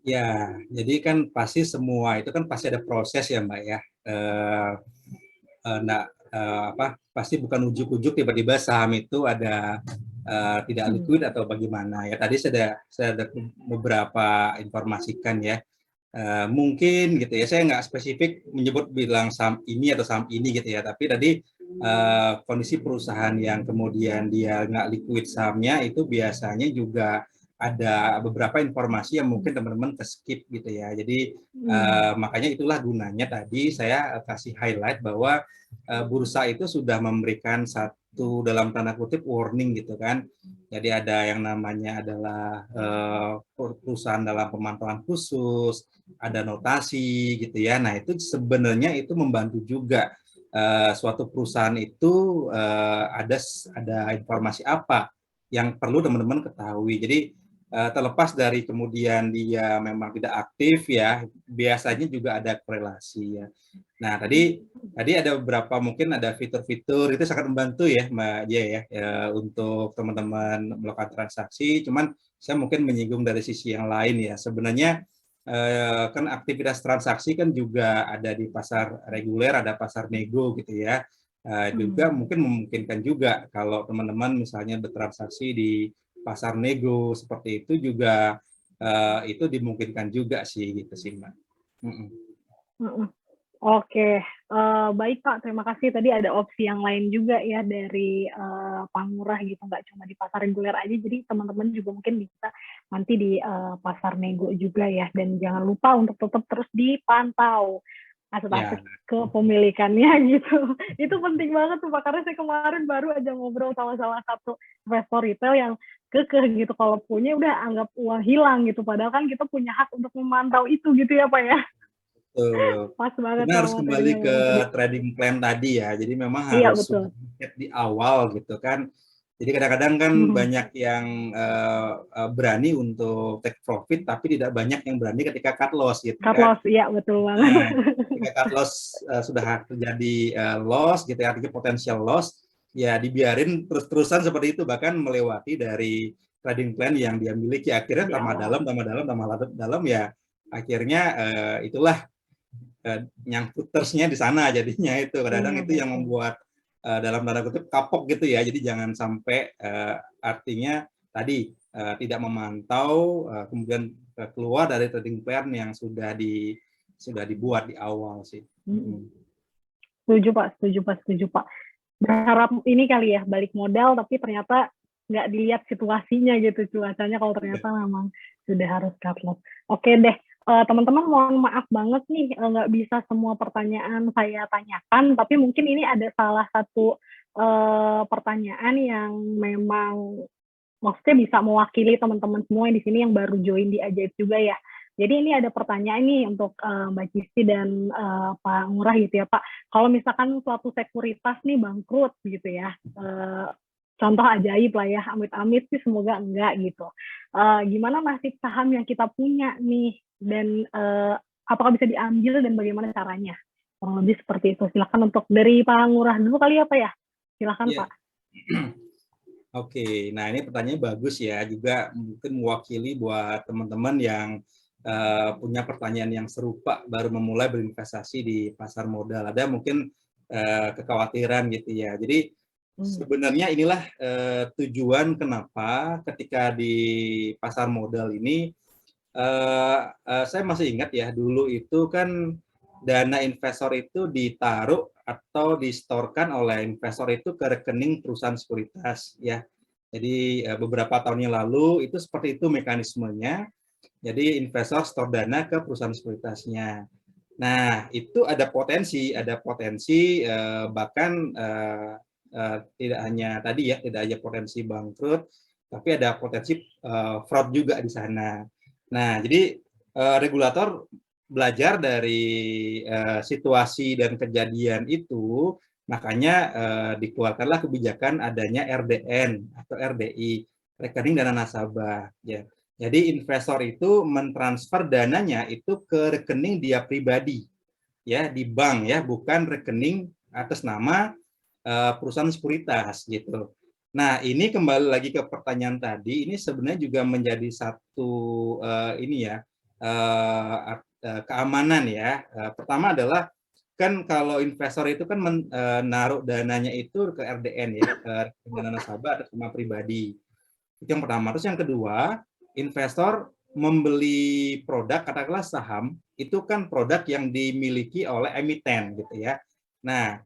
Ya, jadi kan pasti semua itu kan pasti ada proses ya Mbak ya. Pasti bukan ujuk-ujuk tiba-tiba saham itu ada tidak liquid atau bagaimana ya. Tadi saya ada beberapa informasikan ya. Mungkin gitu ya, saya nggak spesifik menyebut bilang saham ini atau saham ini gitu ya, tapi tadi kondisi perusahaan yang kemudian dia nggak liquid sahamnya itu biasanya juga ada beberapa informasi yang mungkin teman-teman ke-skip gitu ya. Jadi makanya itulah gunanya tadi saya kasih highlight bahwa bursa itu sudah memberikan satu dalam tanda kutip warning gitu kan. Jadi ada yang namanya adalah perusahaan dalam pemantauan khusus, ada notasi gitu ya. Nah itu sebenarnya itu membantu juga suatu perusahaan itu ada informasi apa yang perlu teman-teman ketahui. Jadi terlepas dari kemudian dia memang tidak aktif ya, biasanya juga ada korelasi ya. Nah tadi ada beberapa mungkin ada fitur-fitur itu sangat membantu ya Mbak Jaya ya untuk teman-teman melakukan transaksi. Cuman saya mungkin menyinggung dari sisi yang lain ya. Sebenarnya kan aktivitas transaksi kan juga ada di pasar reguler, ada pasar nego gitu ya. Juga mungkin memungkinkan juga kalau teman-teman misalnya bertransaksi di pasar nego seperti itu juga itu dimungkinkan juga sih gitu sih Mbak. Oke, baik Pak, terima kasih. Tadi ada opsi yang lain juga ya dari Pak Ngurah gitu, nggak cuma di pasar reguler aja, jadi teman-teman juga mungkin bisa nanti di pasar nego juga ya. Dan jangan lupa untuk tetap terus dipantau aset-aset kepemilikannya gitu. Itu penting banget tuh Pak, karena saya kemarin baru aja ngobrol sama salah satu investor retail yang kekeh gitu, kalau punya udah anggap uang hilang gitu, padahal kan kita punya hak untuk memantau itu gitu ya Pak ya. Pas banget Kita harus kembali ke trading plan tadi ya. Jadi memang harus di awal gitu kan. Jadi kadang-kadang kan banyak yang berani untuk take profit, tapi tidak banyak yang berani ketika cut loss gitu kan. Cut loss, iya betul banget. Nah, ketika cut loss sudah terjadi loss gitu ya, artinya potensial loss, ya dibiarin terus-terusan seperti itu, bahkan melewati dari trading plan yang dia miliki. Akhirnya tambah dalam ya. Akhirnya itulah nyangkutersnya di sana jadinya itu. Kadang-kadang itu yang membuat dalam tanda kutip kapok gitu ya. Jadi jangan sampai artinya tadi tidak memantau kemudian keluar dari trading plan yang sudah dibuat di awal sih. Setuju Pak. Berharap ini kali ya balik modal, tapi ternyata nggak dilihat situasinya gitu, cuacanya kalau ternyata memang sudah harus cut loss. Oke deh, teman-teman mohon maaf banget nih, nggak bisa semua pertanyaan saya tanyakan, tapi mungkin ini ada salah satu, pertanyaan yang memang maksudnya bisa mewakili teman-teman semua yang di sini yang baru join di Ajaib juga ya. Jadi ini ada pertanyaan nih untuk, Mbak Cisti dan, Pak Ngurah gitu ya, Pak. Kalau misalkan suatu sekuritas nih bangkrut gitu ya, contoh ajaib lah ya, amit-amit sih semoga enggak gitu. Gimana nasib saham yang kita punya nih dan, apakah bisa diambil dan bagaimana caranya? Kurang lebih seperti itu. Silakan untuk dari Pak Ngurah dulu kali ya, Pak, ya? Silakan, Iya. Pak. Oke, nah ini pertanyaannya bagus ya, juga mungkin mewakili buat teman-teman yang punya pertanyaan yang serupa baru memulai berinvestasi di pasar modal. Ada mungkin kekhawatiran gitu ya. Jadi sebenarnya inilah tujuan kenapa ketika di pasar modal ini saya masih ingat ya, dulu itu kan dana investor itu ditaruh atau distorkan oleh investor itu ke rekening perusahaan sekuritas ya. Jadi beberapa tahun yang lalu itu seperti itu mekanismenya. Jadi investor store dana ke perusahaan sekuritasnya. Nah, itu ada potensi bahkan tidak hanya tadi ya, tidak hanya potensi bangkrut, tapi ada potensi fraud juga di sana. Nah, jadi regulator belajar dari situasi dan kejadian itu, makanya dikeluarkanlah kebijakan adanya RDN atau RDI, rekening dana nasabah. Ya. Jadi investor itu mentransfer dananya itu ke rekening dia pribadi, ya di bank ya, bukan rekening atas nama perusahaan sekuritas gitu. Nah, ini kembali lagi ke pertanyaan tadi, ini sebenarnya juga menjadi satu ini ya keamanan ya. Pertama adalah kan kalau investor itu kan menaruh dananya itu ke RDN ya, ke dana nasabah atau rumah pribadi. Itu yang pertama. Terus yang kedua, investor membeli produk katakanlah saham itu kan produk yang dimiliki oleh emiten gitu ya. Nah,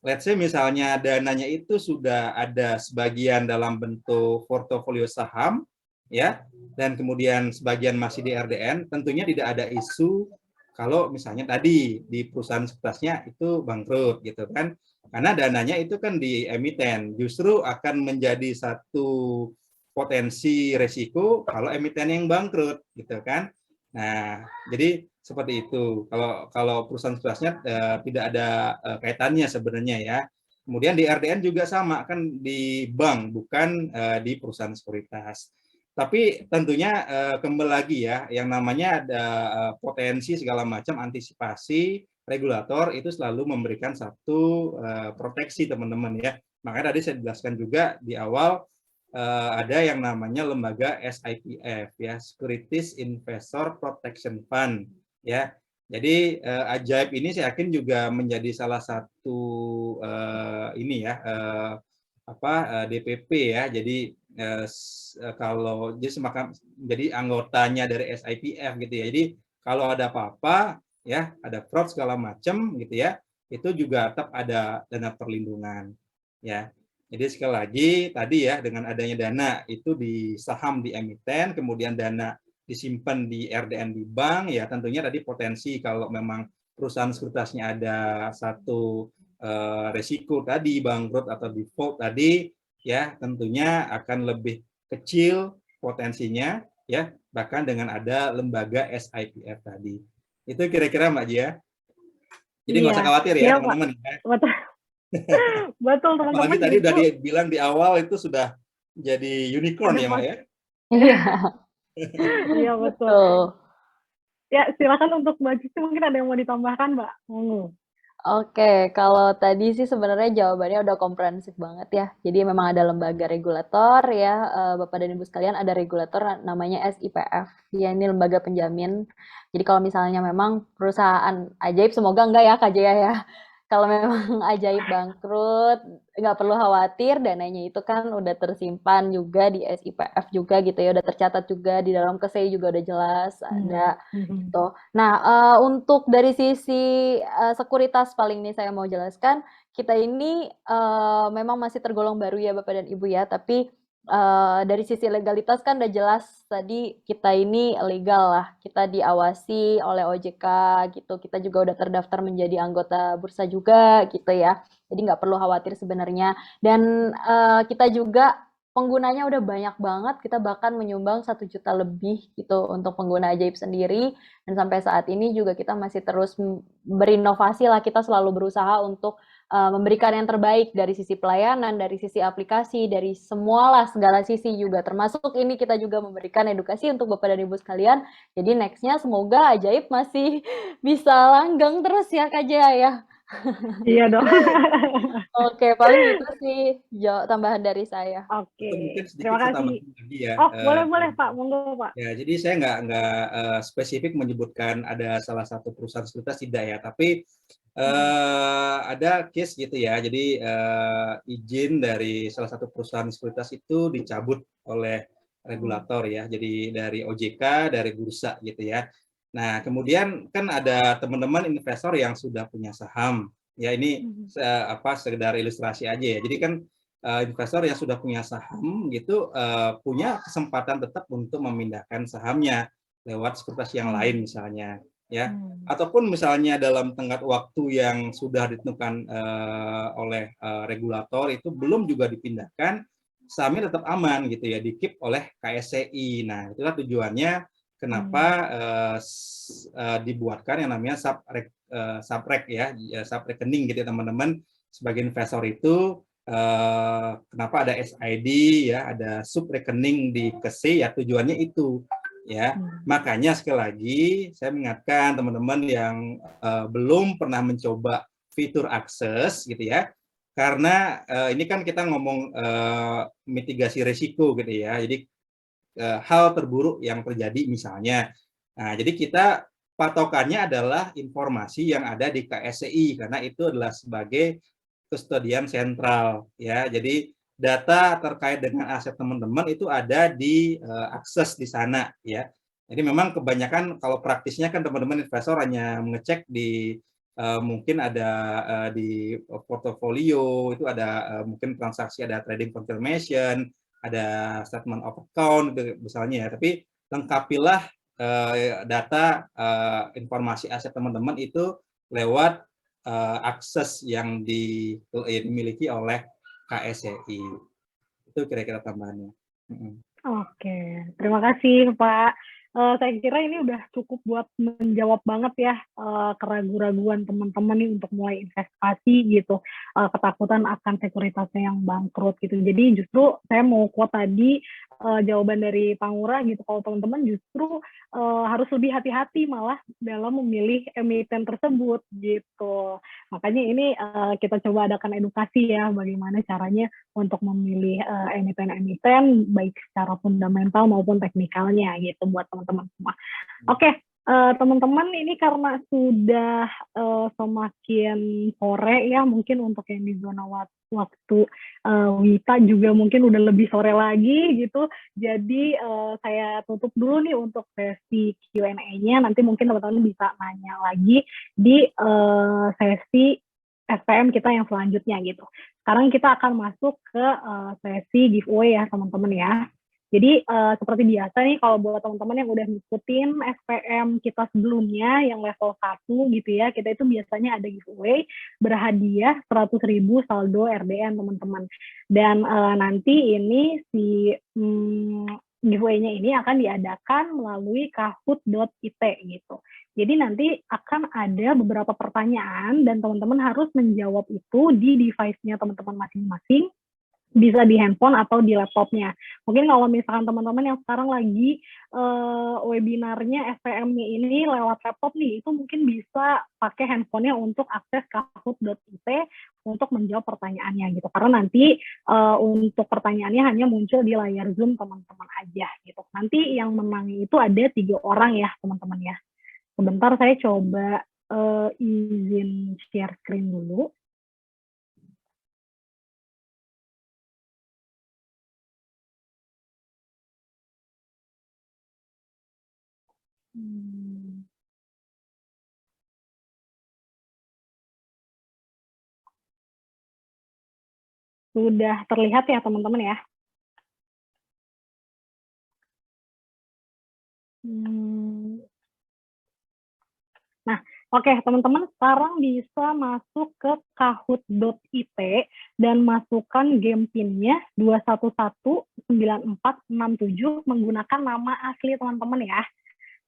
let's say misalnya dananya itu sudah ada sebagian dalam bentuk portofolio saham ya, dan kemudian sebagian masih di RDN, tentunya tidak ada isu kalau misalnya tadi di perusahaan sekuritasnya itu bangkrut gitu kan, karena dananya itu kan di emiten, justru akan menjadi satu potensi resiko kalau emiten yang bangkrut gitu kan. Nah, jadi seperti itu. Kalau perusahaan sekuritasnya tidak ada kaitannya sebenarnya ya. Kemudian di RDN juga sama, kan di bank bukan di perusahaan sekuritas. Tapi tentunya kembali lagi ya, yang namanya ada potensi segala macam, antisipasi regulator itu selalu memberikan satu proteksi teman-teman ya. Makanya tadi saya jelaskan juga di awal ada yang namanya lembaga SIPF ya, Securities Investor Protection Fund ya. Jadi Ajaib ini saya yakin juga menjadi salah satu ini ya DPP ya. Jadi kalau jadi anggotanya dari SIPF gitu ya. Jadi kalau ada apa-apa ya, ada fraud segala macam gitu ya, itu juga tetap ada dana perlindungan ya. Jadi sekali lagi tadi ya, dengan adanya dana itu di saham di emiten, kemudian dana disimpan di RDN di bank, ya tentunya tadi potensi kalau memang perusahaan sekuritasnya ada satu resiko tadi bangkrut atau default tadi, ya tentunya akan lebih kecil potensinya, ya bahkan dengan ada lembaga SIPF tadi. Itu kira-kira Mbak Jia. Jadi nggak usah Iya, khawatir ya iya, Pak. teman-teman ya. Betul. Betul, Apalagi teman-teman tadi udah justru dibilang di awal itu sudah jadi unicorn ada ya, Mak ya? Iya, iya, betul. betul. Ya, silakan untuk Mbak Cici mungkin ada yang mau ditambahkan, Mbak? Monggo. Oke, kalau tadi sih sebenarnya jawabannya udah komprehensif banget ya. Jadi memang ada lembaga regulator ya, Bapak dan Ibu sekalian, ada regulator namanya SIPF. Ya, ini lembaga penjamin. Jadi kalau misalnya memang perusahaan Ajaib, semoga enggak ya Kak Jaya ya. Kalau memang Ajaib bangkrut, nggak perlu khawatir, dananya itu kan udah tersimpan juga di SIPF juga gitu ya, udah tercatat juga di dalam KSEI juga udah jelas ada gitu. Nah, untuk dari sisi sekuritas paling nih saya mau jelaskan, kita ini memang masih tergolong baru ya Bapak dan Ibu ya, tapi dari sisi legalitas kan udah jelas tadi kita ini legal lah, kita diawasi oleh OJK gitu, kita juga udah terdaftar menjadi anggota bursa juga gitu ya. Jadi nggak perlu khawatir sebenarnya. Dan kita juga penggunanya udah banyak banget, kita bahkan menyumbang 1 juta lebih gitu untuk pengguna Ajaib sendiri. Dan sampai saat ini juga kita masih terus berinovasi lah, kita selalu berusaha untuk memberikan yang terbaik dari sisi pelayanan, dari sisi aplikasi, dari semualah segala sisi juga. Termasuk ini kita juga memberikan edukasi untuk Bapak dan Ibu sekalian. Jadi nextnya semoga Ajaib masih bisa langgeng terus ya Kak Jaya ya. Iya dong. Oke, paling itu sih tambahan dari saya. Oke, Itu mungkin sedikit terima saya kasih. tambahin lagi ya. Oh, boleh Pak, monggo Pak. Ya, jadi saya nggak spesifik menyebutkan ada salah satu perusahaan sekuritas tidak ya, tapi ada case gitu ya. Jadi izin dari salah satu perusahaan sekuritas itu dicabut oleh regulator ya. Jadi dari OJK, dari bursa gitu ya. Nah, kemudian kan ada teman-teman investor yang sudah punya saham. Ya, ini sekedar ilustrasi aja ya. Jadi kan investor yang sudah punya saham gitu punya kesempatan tetap untuk memindahkan sahamnya lewat sekuritas yang lain misalnya ya, ataupun misalnya dalam tenggat waktu yang sudah ditentukan oleh regulator itu belum juga dipindahkan, sahamnya tetap aman gitu ya, di-keep oleh KSCI. Nah, itulah tujuannya kenapa dibuatkan yang namanya subrek ya, subrekening gitu ya teman-teman. Sebagai investor itu kenapa ada SID ya, ada sub rekening di KSE ya, tujuannya itu ya. Makanya sekali lagi saya mengingatkan teman-teman yang belum pernah mencoba fitur akses gitu ya, karena ini kan kita ngomong mitigasi risiko gitu ya. Jadi hal terburuk yang terjadi misalnya. Nah, jadi kita patokannya adalah informasi yang ada di KSCI karena itu adalah sebagai kustodian sentral ya. Jadi data terkait dengan aset teman-teman itu ada di akses di sana ya. Jadi memang kebanyakan kalau praktisnya kan teman-teman investor hanya mengecek di mungkin ada di portofolio itu ada mungkin transaksi, ada trading confirmation, ada statement of account misalnya ya. Tapi lengkapilah data informasi aset teman-teman itu lewat akses yang dimiliki oleh KSCI. Itu kira-kira tambahannya. Oke, terima kasih Pak. Saya kira ini udah cukup buat menjawab banget ya keraguan-raguan teman-teman nih untuk mulai investasi gitu, ketakutan akan sekuritasnya yang bangkrut gitu. Jadi justru saya mau quote tadi jawaban dari Pak Ngurah gitu, kalau teman-teman justru harus lebih hati-hati malah dalam memilih emiten tersebut gitu. Makanya ini kita coba adakan edukasi ya, bagaimana caranya untuk memilih emiten-emiten baik secara fundamental maupun teknikalnya gitu buat teman-teman semua. Oke, teman-teman ini karena sudah semakin sore ya, mungkin untuk yang di zona waktu Wita juga mungkin udah lebih sore lagi gitu. Jadi saya tutup dulu nih untuk sesi Q&A-nya. Nanti mungkin teman-teman bisa nanya lagi di sesi SPM kita yang selanjutnya gitu. Sekarang kita akan masuk ke sesi giveaway ya teman-teman ya. Jadi seperti biasa nih kalau buat teman-teman yang udah ngikutin SPM kita sebelumnya yang level 1 gitu ya, kita itu biasanya ada giveaway berhadiah 100.000 saldo RDN teman-teman. Dan nanti ini si giveaway-nya ini akan diadakan melalui kahoot.it gitu. Jadi nanti akan ada beberapa pertanyaan dan teman-teman harus menjawab itu di device-nya teman-teman masing-masing, bisa di handphone atau di laptopnya. Mungkin kalau misalkan teman-teman yang sekarang lagi webinarnya SPM-nya ini lewat laptop nih, itu mungkin bisa pakai handphonenya untuk akses kahoot.it untuk menjawab pertanyaannya gitu. Karena nanti untuk pertanyaannya hanya muncul di layar Zoom teman-teman aja gitu. Nanti yang menang itu ada 3 orang ya teman-teman ya. Sebentar saya coba izin share screen dulu. Sudah terlihat ya teman-teman ya? Nah, oke teman-teman, sekarang bisa masuk ke kahoot.it dan masukkan game PIN-nya 2119467 menggunakan nama asli teman-teman ya.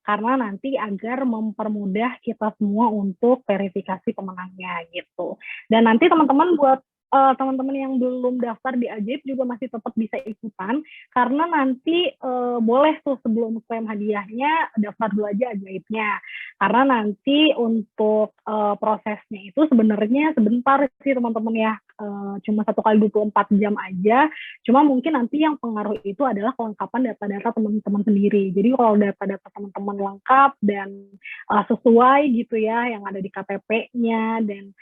Karena nanti agar mempermudah kita semua untuk verifikasi pemenangnya gitu. Dan nanti teman-teman buat teman-teman yang belum daftar di Ajaib juga masih tetap bisa ikutan, karena nanti boleh tuh sebelum klaim hadiahnya daftar dulu aja Ajaibnya. Karena nanti untuk prosesnya itu sebenarnya sebentar sih teman-teman ya, cuma 1 kali 24 jam aja. Cuma mungkin nanti yang pengaruh itu adalah kelengkapan data-data teman-teman sendiri. Jadi kalau data-data teman-teman lengkap dan sesuai gitu ya, yang ada di KTP-nya dan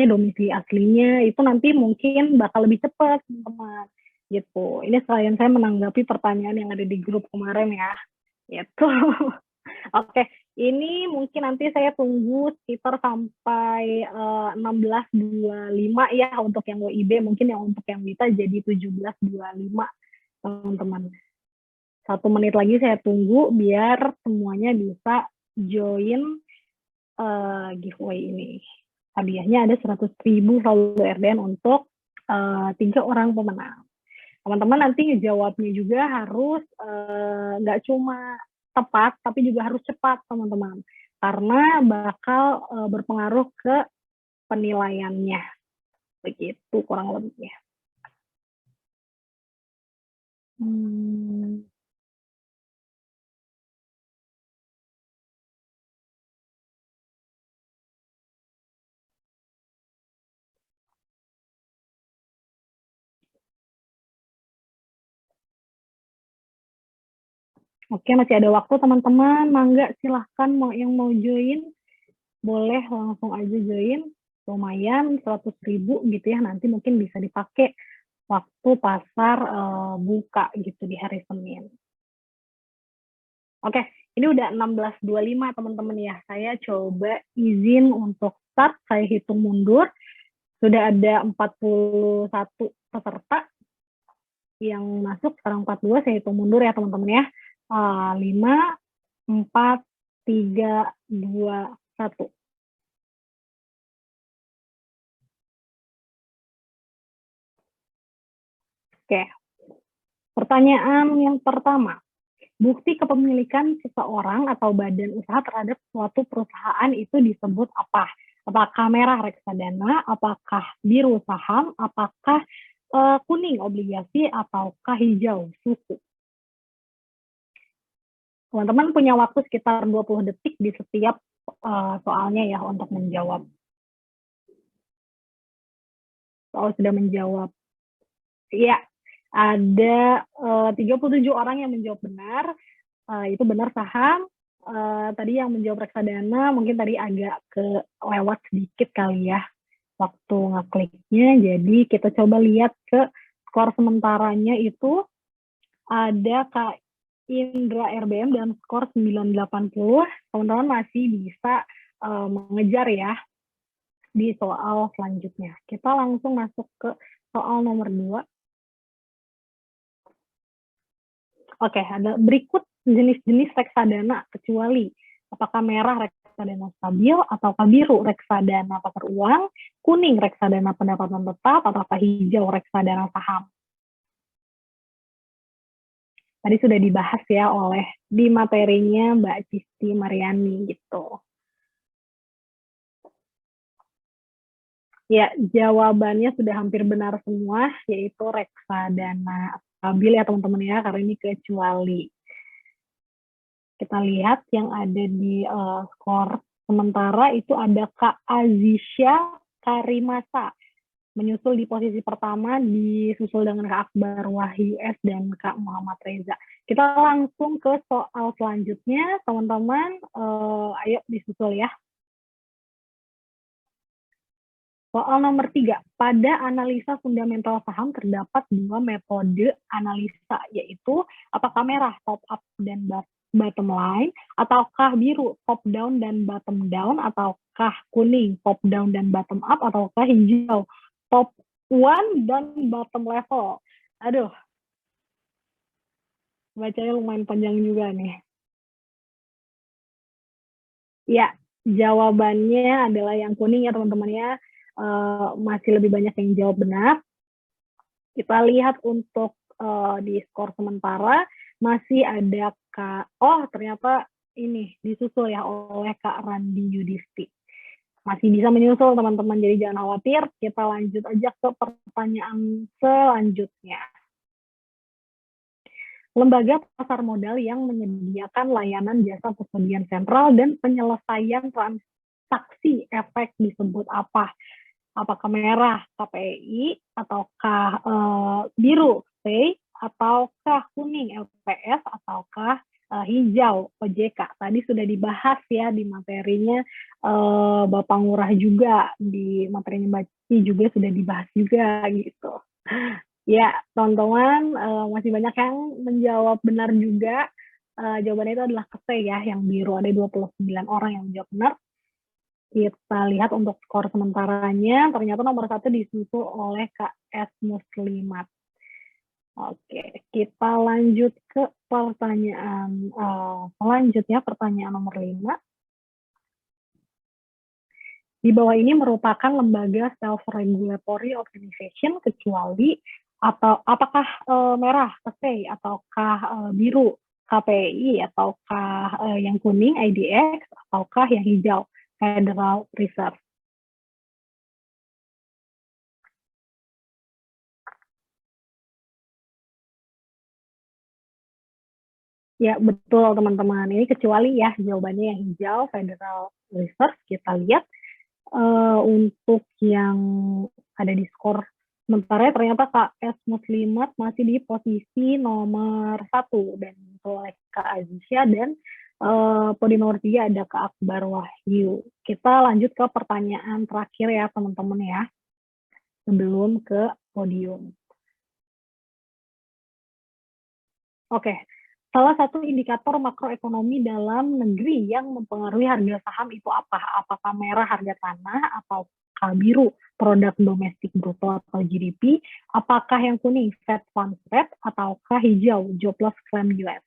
domisili aslinya, itu nanti mungkin bakal lebih cepat teman-teman gitu. Ini sekalian saya menanggapi pertanyaan yang ada di grup kemarin ya, gitu. Oke, ini mungkin nanti saya tunggu sekitar sampai 16.25 ya untuk yang WIB, mungkin yang untuk yang Wita jadi 17.25 teman-teman. 1 menit lagi saya tunggu biar semuanya bisa join giveaway ini. Hadiahnya ada 100.000 saldo RDN untuk 3 orang pemenang. Teman-teman nanti jawabnya juga harus nggak cuma tepat, tapi juga harus cepat teman-teman. Karena bakal berpengaruh ke penilaiannya. Begitu kurang lebihnya. Oke, masih ada waktu teman-teman. Mangga silahkan yang mau join. Boleh langsung aja join. Lumayan 100.000 gitu ya. Nanti mungkin bisa dipakai waktu pasar buka gitu di hari Senin. Oke, ini udah 16.25 teman-teman ya. Saya coba izin untuk start. Saya hitung mundur. Sudah ada 41 peserta yang masuk. Sekarang 42, saya hitung mundur ya teman-teman ya. 5, 4, 3, 2, 1. Oke. Pertanyaan yang pertama. Bukti kepemilikan seseorang atau badan usaha terhadap suatu perusahaan itu disebut apa? Apakah merah reksadana, apakah biru saham, apakah kuning obligasi, ataukah hijau suku? Teman-teman punya waktu sekitar 20 detik di setiap soalnya ya untuk menjawab. Soal sudah menjawab. Iya, ada 37 orang yang menjawab benar. Itu benar saham. Tadi yang menjawab reksadana mungkin tadi agak kelewat sedikit kali ya waktu ngekliknya. Jadi kita coba lihat ke skor sementaranya itu ada Kak Indra RBM dan skor 980. Teman-teman masih bisa mengejar ya di soal selanjutnya. Kita langsung masuk ke soal nomor 2. Oke, ada berikut jenis-jenis reksadana kecuali apakah merah reksadana stabil, ataukah biru reksadana pasar uang, kuning reksadana pendapatan tetap, ataukah hijau reksadana saham. Tadi sudah dibahas ya oleh di materinya Mbak Cisti Mariani gitu. Ya, jawabannya sudah hampir benar semua, yaitu reksadana stabil ya teman-teman ya, karena ini kecuali. Kita lihat yang ada di skor sementara itu ada Kak Azisha Karimasa, menyusul di posisi pertama, disusul dengan Kak Akbar Wahyu S dan Kak Muhammad Reza. Kita langsung ke soal selanjutnya, teman-teman. Ayo disusul ya. Soal nomor 3, pada analisa fundamental saham terdapat 2 metode analisa, yaitu apakah merah top up dan bottom line, ataukah biru top down dan bottom down, ataukah kuning top down dan bottom up, ataukah hijau top one dan bottom level. Aduh. bacanya lumayan panjang juga nih. Ya, jawabannya adalah yang kuning ya teman-teman ya. Masih lebih banyak yang jawab benar. Kita lihat untuk di skor sementara masih ada ternyata ini disusul ya oleh Kak Randi Yudisti. Masih bisa menyusul teman-teman, jadi jangan khawatir. Kita lanjut aja ke pertanyaan selanjutnya. Lembaga pasar modal yang menyediakan layanan jasa kustodian sentral dan penyelesaian transaksi efek disebut apa? Apakah merah KPI, ataukah biru SPEI, ataukah kuning LPS, ataukah hijau OJK? Tadi sudah dibahas ya di materinya Bapak Ngurah juga, di materinya Mbak Cici juga sudah dibahas juga gitu. Ya, teman-teman masih banyak yang menjawab benar juga. Jawabannya itu adalah C ya, yang biru. Ada 29 orang yang menjawab benar. Kita lihat untuk skor sementaranya, ternyata nomor 1 disusul oleh KS Muslimat. Oke, kita lanjut ke pertanyaan selanjutnya, pertanyaan nomor 5. Di bawah ini merupakan lembaga self-regulatory organization kecuali atau apakah merah SPEI, ataukah biru KPI, ataukah yang kuning IDX, ataukah yang hijau Federal Reserve. Ya, betul teman-teman. Ini kecuali ya jawabannya yang hijau Federal Reserve. Kita lihat untuk yang ada di skor sementara ternyata KS Muslimat masih di posisi nomor 1 dan oleh Kak Azisya, dan podium nomor 3 ada Kak Akbar Wahyu. Kita lanjut ke pertanyaan terakhir ya teman-teman ya, sebelum ke podium. Oke, salah satu indikator makroekonomi dalam negeri yang mempengaruhi harga saham itu apa? Apakah merah harga tanah, ataukah biru produk domestik bruto atau GDP? Apakah yang kuning Fed Funds Rate, ataukah hijau jobless claim US?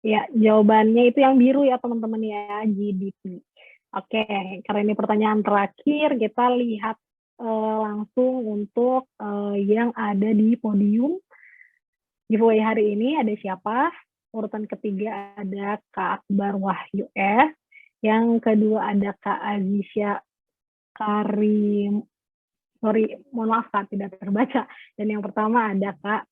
Ya, jawabannya itu yang biru ya teman-teman ya, GDP. Oke, karena ini pertanyaan terakhir, kita lihat langsung untuk yang ada di podium giveaway hari ini. Ada siapa? Urutan ketiga ada Kak Akbar Wahyu S. Yang kedua ada Kak Azisya Karim. Sorry, mohon maaf Kak, tidak terbaca. Dan yang pertama ada Kak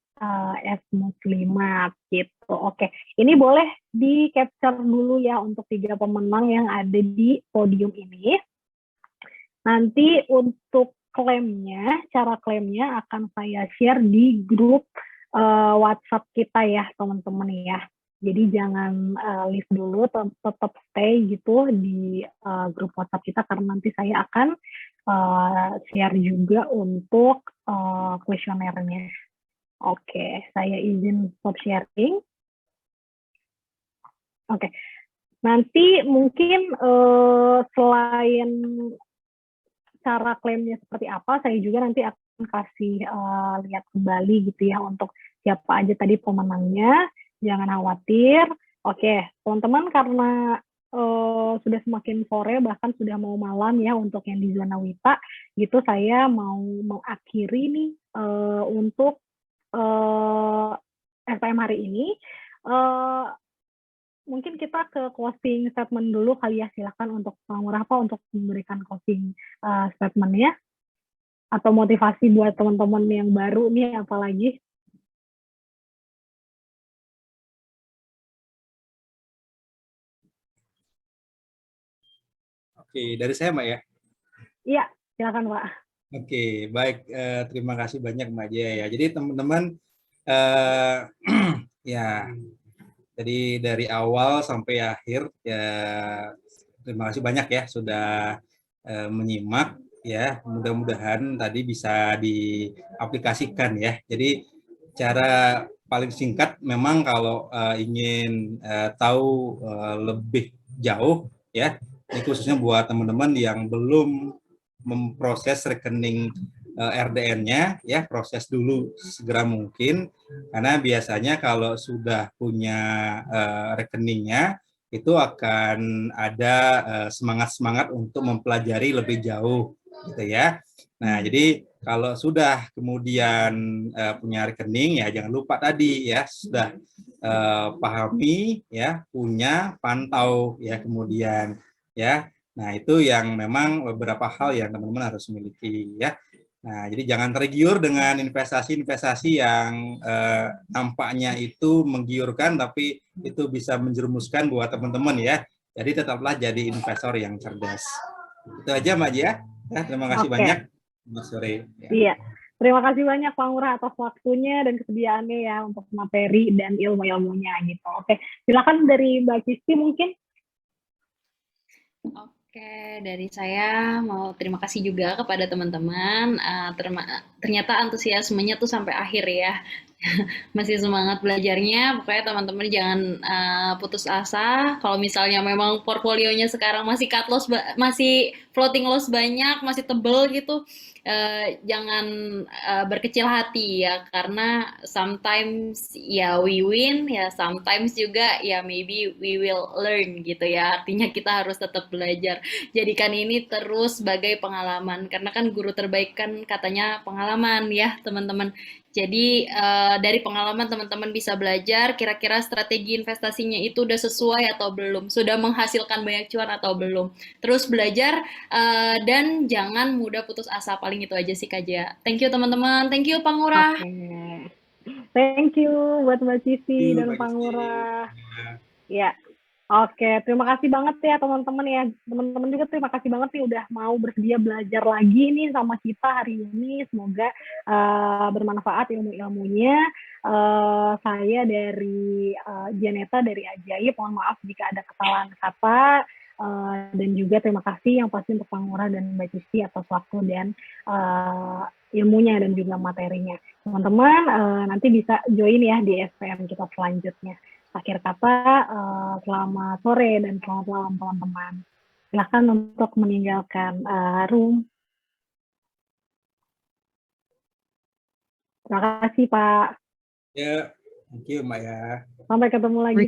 S Muslimat gitu. Oke, ini boleh di capture dulu ya untuk 3 pemenang yang ada di podium ini. Nanti untuk klaimnya, cara klaimnya akan saya share di grup WhatsApp kita ya teman-teman ya. Jadi jangan leave dulu, tetap stay gitu di grup WhatsApp kita karena nanti saya akan share juga untuk kuesionernya. Oke, saya izin stop sharing. Oke, nanti mungkin selain cara klaimnya seperti apa, saya juga nanti akan kasih lihat kembali gitu ya untuk siapa aja tadi pemenangnya. Jangan khawatir. Oke, teman-teman, karena sudah semakin sore, bahkan sudah mau malam ya untuk yang di zona WITA, gitu saya mau mengakhiri nih untuk SPM hari ini. Mungkin kita ke closing statement dulu kali ya, silakan untuk Pak untuk memberikan closing statement-nya atau motivasi buat teman-teman yang baru nih apalagi. Oke, dari saya Mbak ya. Iya, silakan Pak. Oke, baik. Terima kasih banyak Mbak Jaya ya. Jadi teman-teman, ya, jadi dari awal sampai akhir ya, terima kasih banyak ya sudah menyimak ya. Mudah-mudahan tadi bisa diaplikasikan ya. Jadi cara paling singkat memang kalau ingin tahu lebih jauh ya, Ini khususnya buat teman-teman yang belum memproses rekening RDN-nya, ya proses dulu segera mungkin, karena biasanya kalau sudah punya rekeningnya, itu akan ada semangat-semangat untuk mempelajari lebih jauh, gitu ya. Nah, jadi kalau sudah kemudian punya rekening, ya jangan lupa tadi ya, sudah pahami, ya punya, pantau, ya kemudian, ya. Nah, itu yang memang beberapa hal yang teman-teman harus miliki, ya. Nah, jadi jangan tergiur dengan investasi-investasi yang nampaknya itu menggiurkan, tapi itu bisa menjerumuskan buat teman-teman ya. Jadi tetaplah jadi investor yang cerdas. Itu aja Mbak Jia. Ya, terima kasih banyak. Selamat sore. Ya. Iya, terima kasih banyak Pak Ngurah atas waktunya dan kesediaannya ya untuk materi dan ilmu-ilmunya gitu. Oke, silakan dari Mbak Cisti mungkin. Oke, dari saya mau terima kasih juga kepada teman-teman. Ternyata antusiasmenya tuh sampai akhir ya. Masih semangat belajarnya. Pokoknya teman-teman jangan putus asa. Kalau misalnya memang portfolionya sekarang masih cut loss, masih floating loss banyak, masih tebel gitu, jangan berkecil hati ya. Karena sometimes ya we win, ya sometimes juga ya maybe we will learn gitu ya. Artinya kita harus tetap belajar. Jadikan ini terus sebagai pengalaman. Karena kan guru terbaik kan katanya pengalaman ya teman-teman. Jadi dari pengalaman teman-teman bisa belajar kira-kira strategi investasinya itu udah sesuai atau belum, sudah menghasilkan banyak cuan atau belum. Terus belajar dan jangan mudah putus asa. Paling itu aja sih Kak Jia. Thank you teman-teman, thank you Pak Ngurah. Oke. Thank you buat Mbak Cici dan Pak Ngurah. Ya. Oke, terima kasih banget ya teman-teman ya. Teman-teman juga terima kasih banget nih udah mau bersedia belajar lagi nih sama kita hari ini. Semoga bermanfaat ilmu-ilmunya. Saya dari Janeta dari Ajaib. Mohon maaf jika ada kesalahan kata. Dan juga terima kasih yang pasti untuk Pak Ngurah dan Mbak Cici atas waktu dan ilmunya dan juga materinya. Teman-teman nanti bisa join ya di SPM kita selanjutnya. Akhir kata, selamat sore dan selamat malam teman-teman. Silakan untuk meninggalkan room. Terima kasih Pak. Ya, thank you Mbak ya. Sampai ketemu lagi.